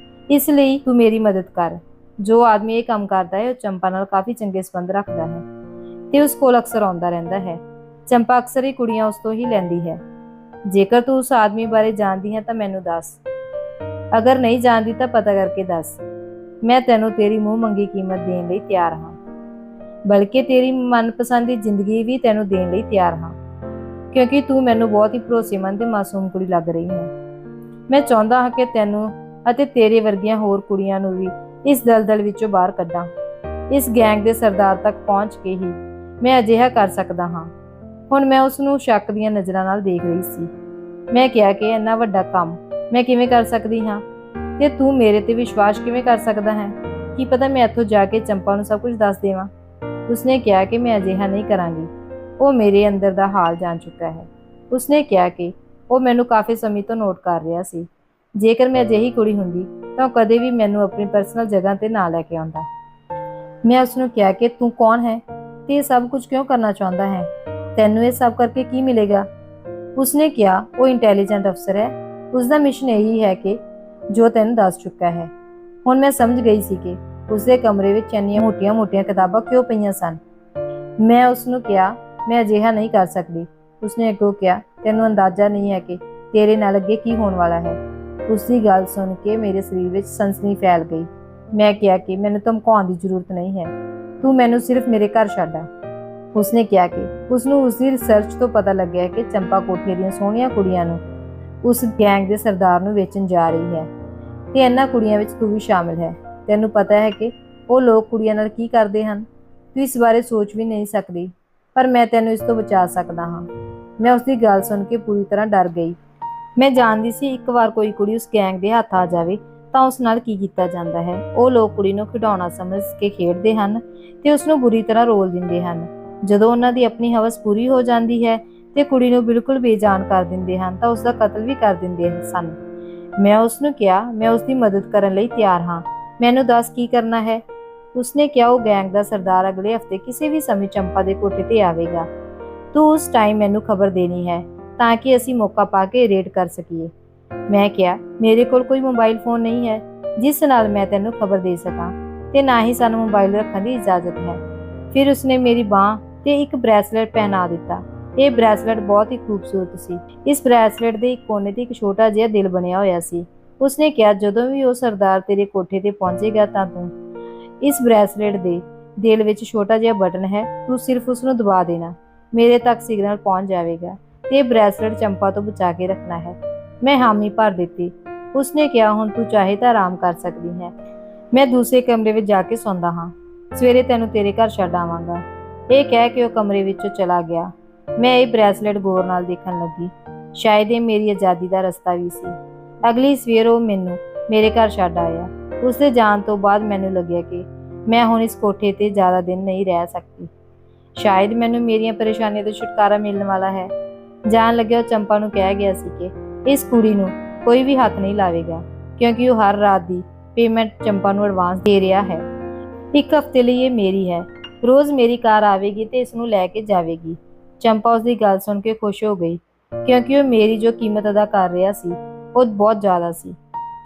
ਇਸ ਲਈ ਤੂੰ ਮੇਰੀ ਮਦਦ ਕਰ। ਜੋ ਆਦਮੀ ਇਹ ਕੰਮ ਕਰਦਾ ਹੈ ਉਹ ਚੰਪਾ ਨਾਲ ਕਾਫੀ ਚੰਗੇ ਸੰਬੰਧ ਰੱਖਦਾ ਹੈ ਤੇ ਉਸ ਕੋਲ ਅਕਸਰ ਆਉਂਦਾ ਰਹਿੰਦਾ ਹੈ। ਚੰਪਾ ਅਕਸਰ ਹੀ ਕੁੜੀਆਂ ਉਸ ਤੋਂ ਹੀ ਲੈਂਦੀ ਹੈ। ਜੇਕਰ ਤੂੰ ਉਸ ਆਦਮੀ ਬਾਰੇ ਜਾਣਦੀ ਹੈ ਤਾਂ ਮੈਨੂੰ ਦੱਸ, ਅਗਰ ਨਹੀਂ ਜਾਣਦੀ ਤਾਂ ਪਤਾ ਕਰਕੇ ਦੱਸ। ਮੈਂ ਤੈਨੂੰ ਤੇਰੀ ਮੂੰਹ ਮੰਗੀ ਕੀਮਤ ਦੇਣ ਲਈ ਤਿਆਰ ਹਾਂ, ਬਲਕਿ ਤੇਰੀ ਮਨਪਸੰਦ ਦੀ ਜ਼ਿੰਦਗੀ ਵੀ ਤੈਨੂੰ ਦੇਣ ਲਈ ਤਿਆਰ ਹਾਂ, ਕਿਉਂਕਿ ਤੂੰ ਮੈਨੂੰ ਬਹੁਤ ਹੀ ਭਰੋਸੇਮੰਦ ਤੇ ਮਾਸੂਮ ਕੁੜੀ ਲੱਗ ਰਹੀ ਹੈ। ਮੈਂ ਚਾਹੁੰਦਾ ਹਾਂ ਕਿ ਤੈਨੂੰ ਅਤੇ ਤੇਰੇ ਵਰਗੀਆਂ ਹੋਰ ਕੁੜੀਆਂ ਨੂੰ ਵੀ ਇਸ ਦਲਦਲ ਵਿੱਚੋਂ ਬਾਹਰ ਕੱਢਾਂ। ਇਸ ਗੈਂਗ ਦੇ ਸਰਦਾਰ ਤੱਕ ਪਹੁੰਚ ਕੇ ਹੀ ਮੈਂ ਅਜਿਹਾ ਕਰ ਸਕਦਾ ਹਾਂ। ਹੁਣ ਮੈਂ ਉਸ ਨੂੰ ਸ਼ੱਕ ਦੀਆਂ ਨਜ਼ਰਾਂ ਨਾਲ ਦੇਖ ਰਹੀ ਸੀ। ਮੈਂ ਕਿਹਾ ਕਿ ਇੰਨਾ ਵੱਡਾ ਕੰਮ ਮੈਂ ਕਿਵੇਂ ਕਰ ਸਕਦੀ ਹਾਂ ਤੇ ਤੂੰ ਮੇਰੇ ਤੇ ਵਿਸ਼ਵਾਸ ਕਿਵੇਂ ਕਰ ਸਕਦਾ ਹੈ? ਕੀ ਪਤਾ ਮੈਂ ਇੱਥੋਂ ਜਾ ਕੇ ਚੰਪਾ ਨੂੰ ਸਭ ਕੁਝ ਦੱਸ ਦੇਵਾਂ। ਉਸਨੇ ਕਿਹਾ ਕਿ ਮੈਂ ਅਜਿਹਾ ਨਹੀਂ ਕਰਾਂਗੀ, ਉਹ ਮੇਰੇ ਅੰਦਰ ਦਾ ਹਾਲ ਜਾਣ ਚੁੱਕਾ ਹੈ। ਉਸਨੇ ਕਿਹਾ ਕਿ ਉਹ ਮੈਨੂੰ ਕਾਫੀ ਸਮੇਂ ਤੋਂ ਨੋਟ ਕਰ ਰਿਹਾ ਸੀ। ਜੇਕਰ ਮੈਂ ਅਜਿਹੀ ਕੁੜੀ ਹੁੰਦੀ ਤਾਂ ਉਹ ਕਦੇ ਵੀ ਮੈਨੂੰ ਆਪਣੀ ਪਰਸਨਲ ਜਗ੍ਹਾ ਤੇ ਨਾ ਲੈ ਕੇ ਆਉਂਦਾ। ਮੈਂ ਉਸਨੂੰ ਕਿਹਾ ਕਿ ਤੂੰ ਕੌਣ ਹੈ ਤੇ ਇਹ ਸਭ ਕੁਝ ਕਿਉਂ ਕਰਨਾ ਚਾਹੁੰਦਾ ਹੈ? ਤੈਨੂੰ ਇਹ ਸਭ ਕਰਕੇ ਕੀ ਮਿਲੇਗਾ? ਉਸਨੇ ਕਿਹਾ, ਉਹ ਇੰਟੈਲੀਜੈਂਟ ਅਫਸਰ ਹੈ, ਉਸਦਾ ਮਿਸ਼ਨ ਇਹੀ ਹੈ ਕਿ ਜੋ ਤੈਨੂੰ ਦੱਸ ਚੁੱਕਾ ਹੈ। ਹੁਣ ਮੈਂ ਸਮਝ ਗਈ ਸੀ ਕਿ ਉਸਦੇ ਕਮਰੇ ਵਿੱਚ ਇੰਨੀਆਂ ਮੋਟੀਆਂ-ਮੋਟੀਆਂ ਕਿਤਾਬਾਂ ਕਿਉਂ ਪਈਆਂ ਸਨ। ਮੈਂ ਉਸਨੂੰ ਕਿਹਾ, ਮੈਂ ਅਜਿਹਾ ਨਹੀਂ ਕਰ ਸਕਦੀ। ਉਸਨੇ ਅੱਗੋਂ ਕਿਹਾ, ਤੈਨੂੰ ਅੰਦਾਜ਼ਾ ਨਹੀਂ ਹੈ ਕਿ ਤੇਰੇ ਨਾਲ ਅੱਗੇ ਕੀ ਹੋਣ ਵਾਲਾ ਹੈ। ਉਸਦੀ ਗੱਲ ਸੁਣ ਕੇ ਮੇਰੇ ਸਰੀਰ ਵਿੱਚ ਸਨਸਨੀ ਫੈਲ ਗਈ। ਮੈਂ ਕਿਹਾ ਕਿ ਮੈਨੂੰ ਧਮਕਾਉਣ ਦੀ ਜ਼ਰੂਰਤ ਨਹੀਂ ਹੈ, ਤੂੰ ਮੈਨੂੰ ਸਿਰਫ ਮੇਰੇ ਘਰ ਛੱਡ ਆ। ਉਸਨੇ ਕਿਹਾ ਕਿ ਉਸਨੂੰ ਉਸਦੀ ਰਿਸਰਚ ਤੋਂ ਪਤਾ ਲੱਗਿਆ ਕਿ ਚੰਪਾ ਕੋਠੇ ਦੀਆਂ ਸੋਹਣੀਆਂ ਕੁੜੀਆਂ ਨੂੰ ਉਸ ਗੈਂਗ ਦੇ ਸਰਦਾਰ ਨੂੰ ਵੇਚਣ ਜਾ ਰਹੀ ਹੈ ਤੇ ਇਹਨਾਂ ਕੁੜੀਆਂ ਵਿੱਚ ਤੂੰ ਵੀ ਸ਼ਾਮਿਲ ਹੈ। ਤੈਨੂੰ ਪਤਾ ਹੈ ਕਿ ਉਹ ਲੋਕ ਕੁੜੀਆਂ ਨਾਲ ਕੀ ਕਰਦੇ ਹਨ। ਤੂੰ ਇਸ ਬਾਰੇ ਸੋਚ ਵੀ ਨਹੀਂ ਸਕਦੀ, ਪਰ ਮੈਂ ਤੈਨੂੰ ਇਸ ਤੋਂ ਬਚਾ ਸਕਦਾ ਹਾਂ। ਮੈਂ ਉਸਦੀ ਗੱਲ ਸੁਣ ਕੇ ਪੂਰੀ ਤਰ੍ਹਾਂ ਡਰ ਗਈ। ਮੈਂ ਜਾਣਦੀ ਸੀ ਇੱਕ ਵਾਰ ਕੋਈ ਕੁੜੀ ਉਸ ਗੈਂਗ ਦੇ ਹੱਥ ਆ ਜਾਵੇ ਤਾਂ ਉਸ ਨਾਲ ਕੀ ਕੀਤਾ ਜਾਂਦਾ ਹੈ। ਉਹ ਲੋਕ ਕੁੜੀ ਨੂੰ ਖਿਡੌਣਾ ਸਮਝ ਕੇ ਖੇਡਦੇ ਹਨ ਤੇ ਉਸ ਨੂੰ ਬੁਰੀ ਤਰ੍ਹਾਂ ਰੋਲ ਦਿੰਦੇ ਹਨ। ਜਦੋਂ ਉਹਨਾਂ ਦੀ ਆਪਣੀ ਹਵਸ ਪੂਰੀ ਹੋ ਜਾਂਦੀ ਹੈ ਤੇ ਕੁੜੀ ਨੂੰ ਬਿਲਕੁਲ ਬੇਜਾਨ ਕਰ ਦਿੰਦੇ ਹਨ ਤਾਂ ਉਸ ਦਾ ਕਤਲ ਵੀ ਕਰ ਦਿੰਦੇ ਸਨ। ਮੈਂ ਉਸ ਨੂੰ ਕਿਹਾ, ਮੈਂ ਉਸ ਦੀ ਮਦਦ ਕਰਨ ਲਈ ਤਿਆਰ ਹਾਂ, ਮੈਨੂੰ ਦੱਸ ਕੀ ਕਰਨਾ ਹੈ। ਉਸਨੇ ਕਿਹਾ, ਉਹ ਗੈਂਗ ਦਾ ਸਰਦਾਰ ਅਗਲੇ ਹਫਤੇ ਕਿਸੇ ਵੀ ਸਮੇਂ ਚੰਪਾ ਦੇ ਕੋਠੇ ਤੇ ਆਵੇਗਾ। ਤੂੰ ਉਸ ਟਾਈਮ ਮੈਨੂੰ ਖਬਰ ਦੇਣੀ ਹੈ ਤਾਂ ਕਿ ਅਸੀਂ ਮੌਕਾ ਪਾ ਕੇ ਰੇਡ ਕਰ ਸਕੀਏ। ਮੈਂ ਕਿਹਾ, ਮੇਰੇ ਕੋਲ ਕੋਈ ਮੋਬਾਈਲ ਫੋਨ ਨਹੀਂ ਹੈ ਜਿਸ ਨਾਲ ਮੈਂ ਤੈਨੂੰ ਖਬਰ ਦੇ ਸਕਾਂ ਤੇ ਨਾ ਹੀ ਸਾਨੂੰ ਮੋਬਾਈਲ ਰੱਖਣ ਦੀ ਇਜਾਜ਼ਤ ਹੈ। ਫਿਰ ਉਸਨੇ ਮੇਰੀ ਬਾਂਹ ਤੇ ਇੱਕ ਬ੍ਰੈਸਲੇਟ ਪਹਿਨਾ ਦਿੱਤਾ। ਇਹ ਬ੍ਰੈਸਲੇਟ ਬਹੁਤ ਹੀ ਖੂਬਸੂਰਤ ਸੀ। ਇਸ ਬ੍ਰੈਸਲੇਟ ਦੇ ਇੱਕ ਕੋਨੇ ਤੇ ਇੱਕ ਛੋਟਾ ਜਿਹਾ ਦਿਲ ਬਣਿਆ ਹੋਇਆ ਸੀ। ਉਸਨੇ ਕਿਹਾ, ਜਦੋਂ ਵੀ ਉਹ ਸਰਦਾਰ ਤੇਰੇ ਕੋਠੇ ਤੇ ਪਹੁੰਚੇਗਾ ਤਾਂ ਤੂੰ ਇਸ ਬ੍ਰੈਸਲੇਟ ਦੇ ਦਿਲ ਵਿੱਚ ਛੋਟਾ ਜਿਹਾ ਬਟਨ ਹੈ, ਤੂੰ ਸਿਰਫ ਉਸ ਨੂੰ ਦਬਾ ਦੇਣਾ, ਮੇਰੇ ਤੱਕ ਸਿਗਨਲ ਪਹੁੰਚ ਜਾਵੇਗਾ ਤੇ ਇਹ ਬ੍ਰੈਸਲੇਟ ਚੰਪਾ ਤੋਂ ਬਚਾ ਕੇ ਰੱਖਣਾ ਹੈ। ਮੈਂ ਹਾਮੀ ਭਰ ਦਿੱਤੀ। ਉਸਨੇ ਕਿਹਾ, ਹੁਣ ਤੂੰ ਚਾਹੇ ਤਾਂ ਆਰਾਮ ਕਰ ਸਕਦੀ ਹੈ, ਮੈਂ ਦੂਸਰੇ ਕਮਰੇ ਵਿੱਚ ਜਾ ਕੇ ਸੌਂਦਾ ਹਾਂ, ਸਵੇਰੇ ਤੈਨੂੰ ਤੇਰੇ ਘਰ ਛੱਡ ਆਵਾਂਗਾ। ਇਹ ਕਹਿ ਕੇ ਉਹ ਕਮਰੇ ਵਿੱਚੋਂ ਚਲਾ ਗਿਆ। ਮੈਂ ਇਹ ਬ੍ਰੈਸਲੇਟ ਗੌਰ ਨਾਲ ਦੇਖਣ ਲੱਗੀ। ਸ਼ਾਇਦ ਇਹ ਮੇਰੀ ਆਜ਼ਾਦੀ ਦਾ ਰਸਤਾ ਵੀ ਸੀ। ਅਗਲੀ ਸਵੇਰ ਉਹ ਮੈਨੂੰ ਮੇਰੇ ਘਰ ਛੱਡ ਆਇਆ। ਉਸਦੇ ਜਾਣ ਤੋਂ ਬਾਅਦ ਮੈਨੂੰ ਲੱਗਿਆ ਕਿ ਮੈਂ ਹੁਣ ਇਸ ਕੋਠੇ ਤੇ ਜ਼ਿਆਦਾ ਦਿਨ ਨਹੀਂ ਰਹਿ ਸਕਦੀ। ਸ਼ਾਇਦ ਮੈਨੂੰ ਮੇਰੀਆਂ ਪਰੇਸ਼ਾਨੀਆਂ ਤੋਂ ਛੁਟਕਾਰਾ ਮਿਲਣ ਵਾਲਾ ਹੈ। ਜਾਣ ਲੱਗਿਆ ਉਹ ਚੰਪਾ ਨੂੰ ਕਹਿ ਗਿਆ ਸੀ ਕਿ ਇਸ ਕੁੜੀ ਨੂੰ ਕੋਈ ਵੀ ਹੱਥ ਨਹੀਂ ਲਾਵੇਗਾ, ਕਿਉਂਕਿ ਉਹ ਹਰ ਰਾਤ ਦੀ ਪੇਮੈਂਟ ਚੰਪਾ ਨੂੰ ਐਡਵਾਂਸ ਦੇ ਰਿਹਾ ਹੈ। ਇੱਕ ਹਫ਼ਤੇ ਲਈ ਇਹ ਮੇਰੀ ਹੈ, ਰੋਜ਼ ਮੇਰੀ ਕਾਰ ਆਵੇਗੀ ਤੇ ਇਸ ਨੂੰ ਲੈ ਕੇ ਜਾਵੇਗੀ। ਚੰਪਾ ਉਸਦੀ ਗੱਲ ਸੁਣ ਕੇ ਖੁਸ਼ ਹੋ ਗਈ, ਕਿਉਂਕਿ ਉਹ ਮੇਰੀ ਜੋ ਕੀਮਤ ਅਦਾ ਕਰ ਰਿਹਾ ਸੀ ਉਹ ਬਹੁਤ ਜ਼ਿਆਦਾ ਸੀ।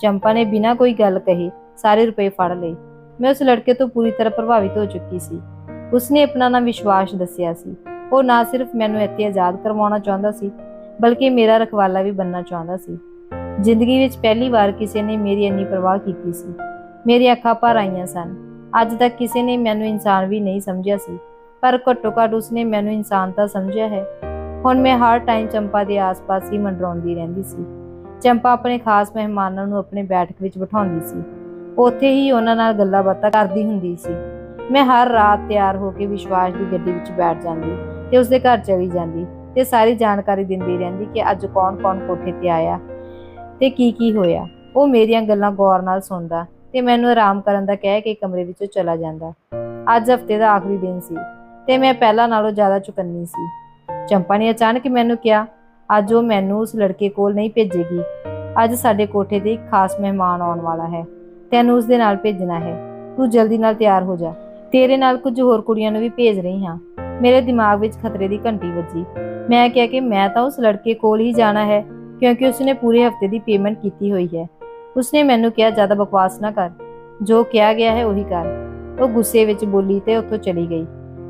ਚੰਪਾ ਨੇ ਬਿਨਾਂ ਕੋਈ ਗੱਲ ਕਹੇ ਸਾਰੇ ਰੁਪਏ ਫੜ ਲਏ। ਮੈਂ ਉਸ ਲੜਕੇ ਤੋਂ ਪੂਰੀ ਤਰ੍ਹਾਂ ਪ੍ਰਭਾਵਿਤ ਹੋ ਚੁੱਕੀ ਸੀ। ਉਸਨੇ ਆਪਣਾ ਨਾ ਵਿਸ਼ਵਾਸ ਦੱਸਿਆ ਸੀ। ਉਹ ਨਾ ਸਿਰਫ ਮੈਨੂੰ ਇੱਥੇ ਆਜ਼ਾਦ ਕਰਵਾਉਣਾ ਚਾਹੁੰਦਾ ਸੀ, ਬਲਕਿ ਮੇਰਾ ਰਖਵਾਲਾ ਵੀ ਬਣਨਾ ਚਾਹੁੰਦਾ ਸੀ। ਜ਼ਿੰਦਗੀ ਵਿੱਚ ਪਹਿਲੀ ਵਾਰ ਕਿਸੇ ਨੇ ਮੇਰੀ ਇੰਨੀ ਪਰਵਾਹ ਕੀਤੀ ਸੀ। ਮੇਰੀਆਂ ਅੱਖਾਂ ਭਰ ਆਈਆਂ ਸਨ। ਅੱਜ ਤੱਕ ਕਿਸੇ ਨੇ ਮੈਨੂੰ ਇਨਸਾਨ ਵੀ ਨਹੀਂ ਸਮਝਿਆ ਸੀ, ਪਰ ਘੱਟੋ ਘੱਟ ਉਸਨੇ ਮੈਨੂੰ ਇਨਸਾਨ ਤਾਂ ਸਮਝਿਆ ਹੈ। ਹੁਣ ਮੈਂ ਹਰ ਟਾਈਮ ਚੰਪਾ ਦੇ ਆਸ-ਪਾਸ ਹੀ ਮੰਡਰਾਉਂਦੀ ਰਹਿੰਦੀ ਸੀ। ਚੰਪਾ ਆਪਣੇ ਖਾਸ ਮਹਿਮਾਨਾਂ ਨੂੰ ਆਪਣੇ ਬੈਠਕ ਵਿੱਚ ਬਿਠਾਉਂਦੀ ਸੀ। ਉੱਥੇ ਹੀ ਉਹਨਾਂ ਨਾਲ ਗੱਲਾਂ ਬਾਤਾਂ ਕਰਦੀ ਹੁੰਦੀ ਸੀ। ਮੈਂ ਹਰ ਰਾਤ ਤਿਆਰ ਹੋ ਕੇ ਵਿਸ਼ਵਾਸ ਦੀ ਗੱਡੀ ਵਿੱਚ ਬੈਠ ਜਾਂਦੀ ਤੇ ਉਸਦੇ ਘਰ ਚਲੀ ਜਾਂਦੀ ਤੇ ਸਾਰੀ ਜਾਣਕਾਰੀ ਦਿੰਦੀ ਰਹਿੰਦੀ ਕਿ ਅੱਜ ਕੌਣ-ਕੌਣ ਕੋਠੇ ਤੇ ਆਇਆ ਤੇ ਕੀ ਹੋਇਆ। ਉਹ ਮੇਰੀਆਂ ਗੱਲਾਂ ਗੌਰ ਨਾਲ ਸੁਣਦਾ ਤੇ ਮੈਨੂੰ ਆਰਾਮ ਕਰਨ ਦਾ ਕਹਿ ਕੇ ਕਮਰੇ ਵਿੱਚੋਂ ਚਲਾ ਜਾਂਦਾ। ਅੱਜ ਹਫ਼ਤੇ ਦਾ ਆਖਰੀ ਦਿਨ ਸੀ ਤੇ ਮੈਂ ਪਹਿਲਾਂ ਨਾਲੋਂ ਜ਼ਿਆਦਾ ਚੁਕੰਨੀ ਸੀ। ਚੰਪਾ ਨੇ ਅਚਾਨਕ ਮੈਨੂੰ ਕਿਹਾ, ਅੱਜ ਉਹ ਮੈਨੂੰ ਉਸ ਲੜਕੇ ਕੋਲ ਨਹੀਂ ਭੇਜੇਗੀ। ਅੱਜ ਸਾਡੇ ਕੋਠੇ ਤੇ ਇੱਕ ਖਾਸ ਮਹਿਮਾਨ ਆਉਣ ਵਾਲਾ ਹੈ। ਤੈਨੂੰ ਉਸਦੇ ਨਾਲ ਭੇਜਣਾ ਹੈ। ਤੂੰ ਜਲਦੀ ਨਾਲ ਤਿਆਰ ਹੋ ਜਾ। ਤੇਰੇ ਨਾਲ ਕੁਝ ਹੋਰ ਕੁੜੀਆਂ ਨੂੰ ਵੀ ਭੇਜ ਰਹੀ ਹਾਂ। ਮੇਰੇ ਦਿਮਾਗ ਵਿੱਚ ਖਤਰੇ ਦੀ ਘੰਟੀ ਵੱਜੀ। ਮੈਂ ਕਿਹਾ ਕਿ ਮੈਂ ਤਾਂ ਉਸ ਲੜਕੇ ਕੋਲ ਹੀ ਜਾਣਾ ਹੈ, ਕਿਉਂਕਿ ਉਸਨੇ ਪੂਰੇ ਹਫ਼ਤੇ ਦੀ ਪੇਮੈਂਟ ਕੀਤੀ ਹੋਈ ਹੈ। ਉਸਨੇ ਮੈਨੂੰ ਕਿਹਾ, ਜ਼ਿਆਦਾ ਬਕਵਾਸ ਨਾ ਕਰ, ਜੋ ਕਿਹਾ ਗਿਆ ਹੈ ਉਹੀ ਕਰ। ਉਹ ਗੁੱਸੇ ਵਿੱਚ ਬੋਲੀ ਤੇ ਉੱਥੋਂ ਚਲੀ ਗਈ।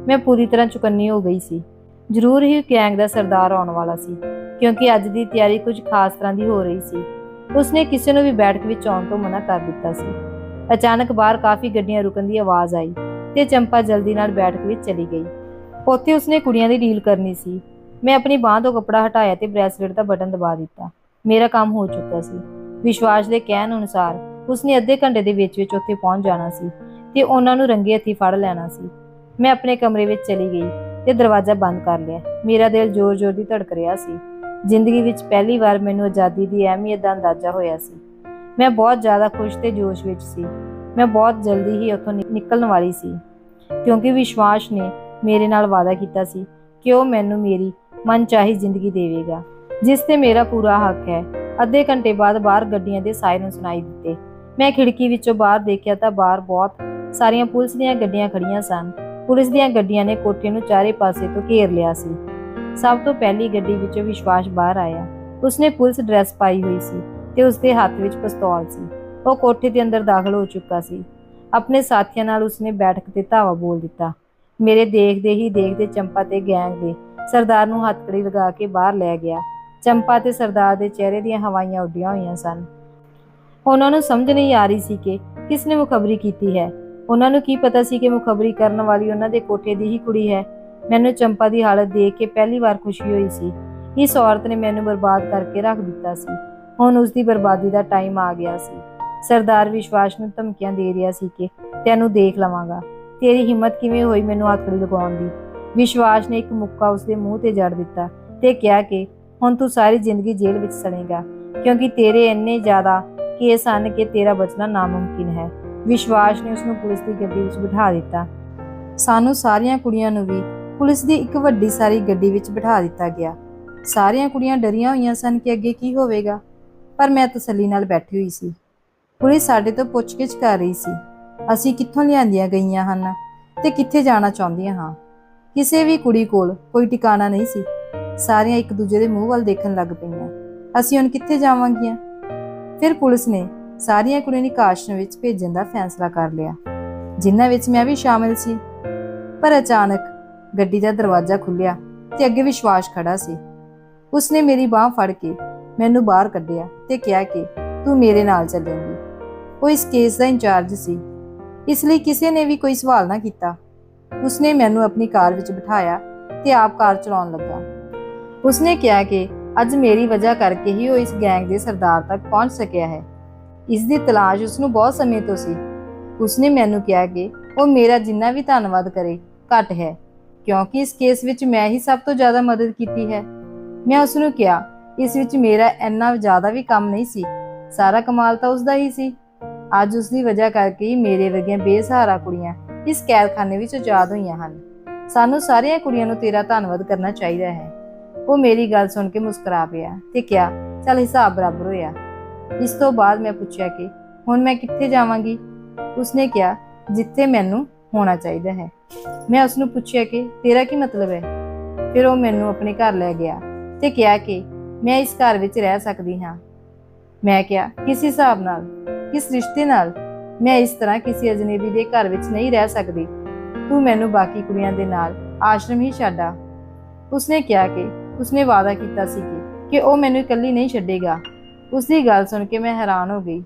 ਮੈਂ ਪੂਰੀ ਤਰ੍ਹਾਂ ਚੁਕੰਨੀ ਹੋ ਗਈ ਸੀ। ਜ਼ਰੂਰ ਹੀ ਗੈਂਗ ਦਾ ਸਰਦਾਰ ਆਉਣ ਵਾਲਾ ਸੀ, ਕਿਉਂਕਿ ਅੱਜ ਦੀ ਤਿਆਰੀ ਕੁਝ ਖਾਸ ਤਰ੍ਹਾਂ ਦੀ ਹੋ ਰਹੀ ਸੀ। ਉਸਨੇ ਕਿਸੇ ਨੂੰ ਵੀ ਬੈਠਕ ਵਿੱਚ ਆਉਣ ਤੋਂ ਮਨਾ ਕਰ ਦਿੱਤਾ ਸੀ। ਅਚਾਨਕ ਬਾਹਰ ਕਾਫੀ ਗੱਡੀਆਂ ਰੁਕਣ ਦੀ ਆਵਾਜ਼ ਆਈ ਤੇ ਚੰਪਾ ਜਲਦੀ ਨਾਲ ਬੈਠਕ ਵਿੱਚ ਚਲੀ ਗਈ। ਉੱਥੇ ਉਸਨੇ ਕੁੜੀਆਂ ਦੀ ਡੀਲ ਕਰਨੀ ਸੀ। ਮੈਂ ਆਪਣੀ ਬਾਂਹ ਤੋਂ ਕੱਪੜਾ ਹਟਾਇਆ ਤੇ ਬ੍ਰੈਸਲੇਟ ਦਾ ਬਟਨ ਦਬਾ ਦਿੱਤਾ। ਮੇਰਾ ਕੰਮ ਹੋ ਚੁੱਕਾ ਸੀ। ਵਿਸ਼ਵਾਸ ਦੇ ਕਹਿਣ ਅਨੁਸਾਰ ਉਸਨੇ ਅੱਧੇ ਘੰਟੇ ਦੇ ਵਿੱਚ ਉੱਥੇ ਪਹੁੰਚ ਜਾਣਾ ਸੀ ਤੇ ਉਹਨਾਂ ਨੂੰ ਰੰਗੇ ਹੱਥੀਂ ਫੜ ਲੈਣਾ ਸੀ। ਮੈਂ ਆਪਣੇ ਕਮਰੇ ਵਿੱਚ ਚਲੀ ਗਈ ਤੇ ਦਰਵਾਜ਼ਾ ਬੰਦ ਕਰ ਲਿਆ। ਮੇਰਾ ਦਿਲ ਜ਼ੋਰ-ਜ਼ੋਰ ਦੀ ਧੜਕ ਰਿਹਾ ਸੀ। ਜ਼ਿੰਦਗੀ ਵਿੱਚ ਪਹਿਲੀ ਵਾਰ ਮੈਨੂੰ ਆਜ਼ਾਦੀ ਦੀ ਅਹਿਮੀਅਤ ਦਾ ਅੰਦਾਜ਼ਾ ਹੋਇਆ ਸੀ। ਮੈਂ ਬਹੁਤ ਜ਼ਿਆਦਾ ਖੁਸ਼ ਤੇ ਜੋਸ਼ ਵਿੱਚ ਸੀ। ਮੈਂ ਬਹੁਤ ਜਲਦੀ ਹੀ ਉੱਥੋਂ ਨਿਕਲਣ ਵਾਲੀ ਸੀ, ਕਿਉਂਕਿ ਵਿਸ਼ਵਾਸ ਨੇ ਮੇਰੇ ਨਾਲ ਵਾਅਦਾ ਕੀਤਾ ਸੀ ਕਿ ਉਹ ਮੈਨੂੰ ਮੇਰੀ ਮਨਚਾਹੀ ਜ਼ਿੰਦਗੀ ਦੇਵੇਗਾ, ਜਿਸ ਤੇ ਮੇਰਾ ਪੂਰਾ ਹੱਕ ਹੈ। ਅੱਧੇ ਘੰਟੇ ਬਾਅਦ ਬਾਹਰ ਗੱਡੀਆਂ ਦੇ ਸਾਇਰਨ ਸੁਣਾਈ ਦਿੱਤੇ। ਮੈਂ ਖਿੜਕੀ ਵਿੱਚੋਂ ਬਾਹਰ ਦੇਖਿਆ ਤਾਂ ਬਾਹਰ ਬਹੁਤ ਸਾਰੀਆਂ ਪੁਲਿਸ ਦੀਆਂ ਗੱਡੀਆਂ ਖੜੀਆਂ ਸਨ। ਪੁਲਿਸ ਦੀਆਂ ਗੱਡੀਆਂ ਨੇ ਕੋਠੇ ਨੂੰ ਚਾਰੇ ਪਾਸੇ ਤੋਂ ਘੇਰ ਲਿਆ ਸੀ। ਸਭ ਤੋਂ ਪਹਿਲੀ ਗੱਡੀ ਵਿੱਚੋਂ ਵਿਸ਼ਵਾਸ ਬਾਹਰ ਆਇਆ। ਉਸਨੇ ਪੁਲਿਸ ਡਰੈਸ ਪਾਈ ਹੋਈ ਸੀ ਤੇ ਉਸਦੇ ਹੱਥ ਵਿੱਚ ਪਿਸਤੌਲ ਸੀ। ਉਹ ਕੋਠੇ ਦੇ ਅੰਦਰ ਦਾਖਲ ਹੋ ਚੁੱਕਾ ਸੀ। ਆਪਣੇ ਸਾਥੀਆਂ ਨਾਲ ਉਸਨੇ ਬੈਠਕ ਤੇ ਧਾਵਾ ਬੋਲ ਦਿੱਤਾ। ਮੇਰੇ ਦੇਖਦੇ ਹੀ ਦੇਖਦੇ ਚੰਪਾ ਤੇ ਗੈਂਗ ਦੇ ਸਰਦਾਰ ਨੂੰ ਹੱਥਕੜੀ ਲਗਾ ਕੇ ਬਾਹਰ ਲੈ ਗਿਆ। ਚੰਪਾ ਤੇ ਸਰਦਾਰ ਦੇ ਚਿਹਰੇ ਦੀਆਂ ਹਵਾਈਆਂ ਉੱਡੀਆਂ ਹੋਈਆਂ ਸਨ। ਉਹਨਾਂ ਨੂੰ ਸਮਝ ਨਹੀਂ ਆ ਰਹੀ ਸੀ ਕਿ ਕਿਸ ਨੇ ਮੁਖਬਰੀ ਕੀਤੀ ਹੈ। ਉਹਨਾਂ ਨੂੰ ਕੀ ਪਤਾ ਸੀ ਕਿ ਮੁਖਬਰੀ ਕਰਨ ਵਾਲੀ ਉਹਨਾਂ ਦੇ ਕੋਠੇ ਦੀ ਹੀ ਕੁੜੀ ਹੈ। ਮੈਨੂੰ ਚੰਪਾ ਦੀ ਹਾਲਤ ਦੇਖ ਕੇ ਪਹਿਲੀ ਵਾਰ ਖੁਸ਼ੀ ਹੋਈ ਸੀ। ਇਸ ਔਰਤ ਨੇ ਮੈਨੂੰ ਬਰਬਾਦ ਕਰਕੇ ਰੱਖ ਦਿੱਤਾ ਸੀ। ਹੁਣ ਉਸ ਦੀ ਬਰਬਾਦੀ ਦਾ ਟਾਈਮ ਆ ਗਿਆ ਸੀ। ਸਰਦਾਰ ਵਿਸ਼ਵਾਸ ਨੂੰ ਧਮਕੀਆਂ ਦੇ ਰਿਹਾ ਸੀ ਕਿ ਤੈਨੂੰ ਦੇਖ ਲਵਾਂਗਾ। ਤੇਰੀ ਹਿੰਮਤ ਕਿਵੇਂ ਹੋਈ ਮੈਨੂੰ ਹੱਥਕੜੀ ਲਗਾਉਣ ਦੀ। ਵਿਸ਼ਵਾਸ ਨੇ ਇੱਕ ਮੁੱਕਾ ਉਸਦੇ ਮੂੰਹ ਤੇ ਜੜ ਦਿੱਤਾ ਤੇ ਕਿਹਾ ਕਿ ਹੁਣ ਤੂੰ ਸਾਰੀ ਜ਼ਿੰਦਗੀ ਜੇਲ੍ਹ ਵਿੱਚ ਸੜੇਗਾ, ਕਿਉਂਕਿ ਤੇਰੇ ਇੰਨੇ ਜ਼ਿਆਦਾ ਕੇਸ ਹਨ ਕਿ ਤੇਰਾ ਬਚਣਾ ਨਾਮੁਮਕਿਨ ਹੈ। ਵਿਸ਼ਵਾਸ ਨੇ ਉਸਨੂੰ ਪੁਲਿਸ ਦੀ ਗੱਡੀ ਵਿੱਚ ਬਿਠਾ ਦਿੱਤਾ। ਸਾਨੂੰ ਸਾਰੀਆਂ ਕੁੜੀਆਂ ਨੂੰ ਵੀ ਪੁਲਿਸ ਦੀ ਇੱਕ ਵੱਡੀ ਸਾਰੀ ਗੱਡੀ ਵਿੱਚ ਬਿਠਾ ਦਿੱਤਾ ਗਿਆ। ਸਾਰੀਆਂ ਕੁੜੀਆਂ ਡਰੀਆਂ ਹੋਈਆਂ ਸਨ ਕਿ ਅੱਗੇ ਕੀ ਹੋਵੇਗਾ, ਪਰ ਮੈਂ ਤਸੱਲੀ ਨਾਲ ਬੈਠੀ ਹੋਈ ਸੀ। ਪੁਲਿਸ ਸਾਡੇ ਤੋਂ ਪੁੱਛਗਿੱਛ ਕਰ ਰਹੀ ਸੀ। ਅਸੀਂ ਕਿੱਥੋਂ ਲਿਆਂਦੀਆਂ ਗਈਆਂ ਹਨ ਤੇ ਕਿੱਥੇ ਜਾਣਾ ਚਾਹੁੰਦੀਆਂ ਹਾਂ। ਕਿਸੇ ਵੀ ਕੁੜੀ ਕੋਲ ਕੋਈ ਟਿਕਾਣਾ ਨਹੀਂ ਸੀ। ਸਾਰੀਆਂ ਇੱਕ ਦੂਜੇ ਦੇ ਮੂੰਹ ਵੱਲ ਦੇਖਣ ਲੱਗ ਪਈਆਂ। ਅਸੀਂ ਹੁਣ ਕਿੱਥੇ ਜਾਵਾਂਗੀਆਂ? ਫਿਰ ਪੁਲਿਸ ਨੇ ਸਾਰੀਆਂ ਕੁੜੀਆਂ ਨੂੰ ਆਸ਼ਰਮ ਵਿੱਚ ਭੇਜਣ ਦਾ ਫੈਸਲਾ ਕਰ ਲਿਆ, ਜਿਨ੍ਹਾਂ ਵਿੱਚ ਮੈਂ ਵੀ ਸ਼ਾਮਿਲ ਸੀ। ਪਰ ਅਚਾਨਕ ਗੱਡੀ ਦਾ ਦਰਵਾਜ਼ਾ ਖੁੱਲਿਆ ਤੇ ਅੱਗੇ ਵਿਸ਼ਵਾਸ ਖੜਾ ਸੀ। ਉਸਨੇ ਮੇਰੀ ਬਾਂਹ ਫੜ ਕੇ ਮੈਨੂੰ ਬਾਹਰ ਕੱਢਿਆ ਤੇ ਕਿਹਾ ਕਿ ਤੂੰ ਮੇਰੇ ਨਾਲ ਚੱਲੇਂਗੀ। ਉਹ ਇਸ ਕੇਸ ਦਾ ਇੰਚਾਰਜ ਸੀ, ਇਸ ਲਈ ਕਿਸੇ ਨੇ ਵੀ ਕੋਈ ਸਵਾਲ ਨਾ ਕੀਤਾ। ਉਸਨੇ ਮੈਨੂੰ ਆਪਣੀ ਕਾਰ ਵਿੱਚ ਬਿਠਾਇਆ ਤੇ ਆਪ ਕਾਰ ਚਲਾਉਣ ਲੱਗਾ। ਉਸਨੇ ਕਿਹਾ ਕਿ ਅੱਜ ਮੇਰੀ ਵਜ੍ਹਾ ਕਰਕੇ ਹੀ ਉਹ ਇਸ ਗੈਂਗ ਦੇ ਸਰਦਾਰ ਤੱਕ ਪਹੁੰਚ ਸਕਿਆ ਹੈ। ਇਸ ਦੀ ਤਲਾਸ਼ ਉਸਨੂੰ ਬਹੁਤ ਸਮੇਂ ਤੋਂ ਸੀ। ਉਸਨੇ ਮੈਨੂੰ ਕਿਹਾ ਕਿ ਉਹ ਮੇਰਾ ਜਿੰਨਾ ਵੀ ਧੰਨਵਾਦ ਕਰੇ ਘੱਟ ਹੈ, ਕਿਉਂਕਿ ਇਸ ਕੇਸ ਵਿੱਚ ਮੈਂ ਹੀ ਸਭ ਤੋਂ ਜ਼ਿਆਦਾ ਮਦਦ ਕੀਤੀ ਹੈ। ਮੈਂ ਉਸਨੂੰ ਕਿਹਾ ਇਸ ਵਿੱਚ ਮੇਰਾ ਇੰਨਾ ਜ਼ਿਆਦਾ ਵੀ ਕੰਮ ਨਹੀਂ ਸੀ, ਸਾਰਾ ਕਮਾਲ ਤਾਂ ਉਸਦਾ ਹੀ ਸੀ। ਅੱਜ ਉਸਦੀ ਵਜ੍ਹਾ ਕਰਕੇ ਹੀ ਮੇਰੇ ਵਰਗੀਆਂ ਬੇਸਹਾਰਾ ਕੁੜੀਆਂ ਇਸ ਕੈਦਖਾਨੇ ਵਿੱਚ ਆਜ਼ਾਦ ਹੋਈਆਂ ਹਨ। ਸਾਨੂੰ ਸਾਰੀਆਂ ਕੁੜੀਆਂ ਨੂੰ ਤੇਰਾ ਧੰਨਵਾਦ ਕਰਨਾ ਚਾਹੀਦਾ ਹੈ। ਉਹ ਮੇਰੀ ਗੱਲ ਸੁਣ ਕੇ ਮੁਸਕਰਾ ਪਿਆ ਤੇ ਕਿਹਾ, ਚੱਲ ਹਿਸਾਬ ਬਰਾਬਰ ਹੋਇਆ। ਇਸ ਤੋਂ ਬਾਅਦ ਮੈਂ ਪੁੱਛਿਆ ਕਿ ਹੁਣ ਮੈਂ ਕਿੱਥੇ ਜਾਵਾਂਗੀ? ਉਸਨੇ ਕਿਹਾ, ਜਿੱਥੇ ਮੈਨੂੰ ਹੋਣਾ ਚਾਹੀਦਾ ਹੈ। ਮੈਂ ਉਸਨੂੰ ਪੁੱਛਿਆ ਕਿ ਤੇਰਾ ਕੀ ਮਤਲਬ ਹੈ? ਫਿਰ ਉਹ ਮੈਨੂੰ ਆਪਣੇ ਘਰ ਲੈ ਗਿਆ ਤੇ ਕਿਹਾ ਕਿ ਮੈਂ ਇਸ ਘਰ ਵਿੱਚ ਰਹਿ ਸਕਦੀ ਹਾਂ। ਮੈਂ ਕਿਹਾ, ਕਿਸ ਹਿਸਾਬ ਨਾਲ, ਕਿਸ ਰਿਸ਼ਤੇ ਨਾਲ? ਮੈਂ ਇਸ ਤਰ੍ਹਾਂ ਕਿਸੇ ਅਜਨਬੀ ਦੇ ਘਰ ਵਿੱਚ ਨਹੀਂ ਰਹਿ ਸਕਦੀ। ਤੂੰ ਮੈਨੂੰ ਬਾਕੀ ਕੁੜੀਆਂ ਦੇ ਨਾਲ ਆਸ਼ਰਮ ਹੀ ਛੱਡ ਆ। ਉਸਨੇ ਕਿਹਾ ਕਿ ਉਸਨੇ ਵਾਅਦਾ ਕੀਤਾ ਸੀ ਕਿ ਕਿ ਉਹ ਮੈਨੂੰ ਇਕੱਲੀ ਨਹੀਂ ਛੱਡੇਗਾ। ਉਸਦੀ ਗੱਲ ਸੁਣ ਕੇ ਮੈਂ ਹੈਰਾਨ ਹੋ ਗਈ।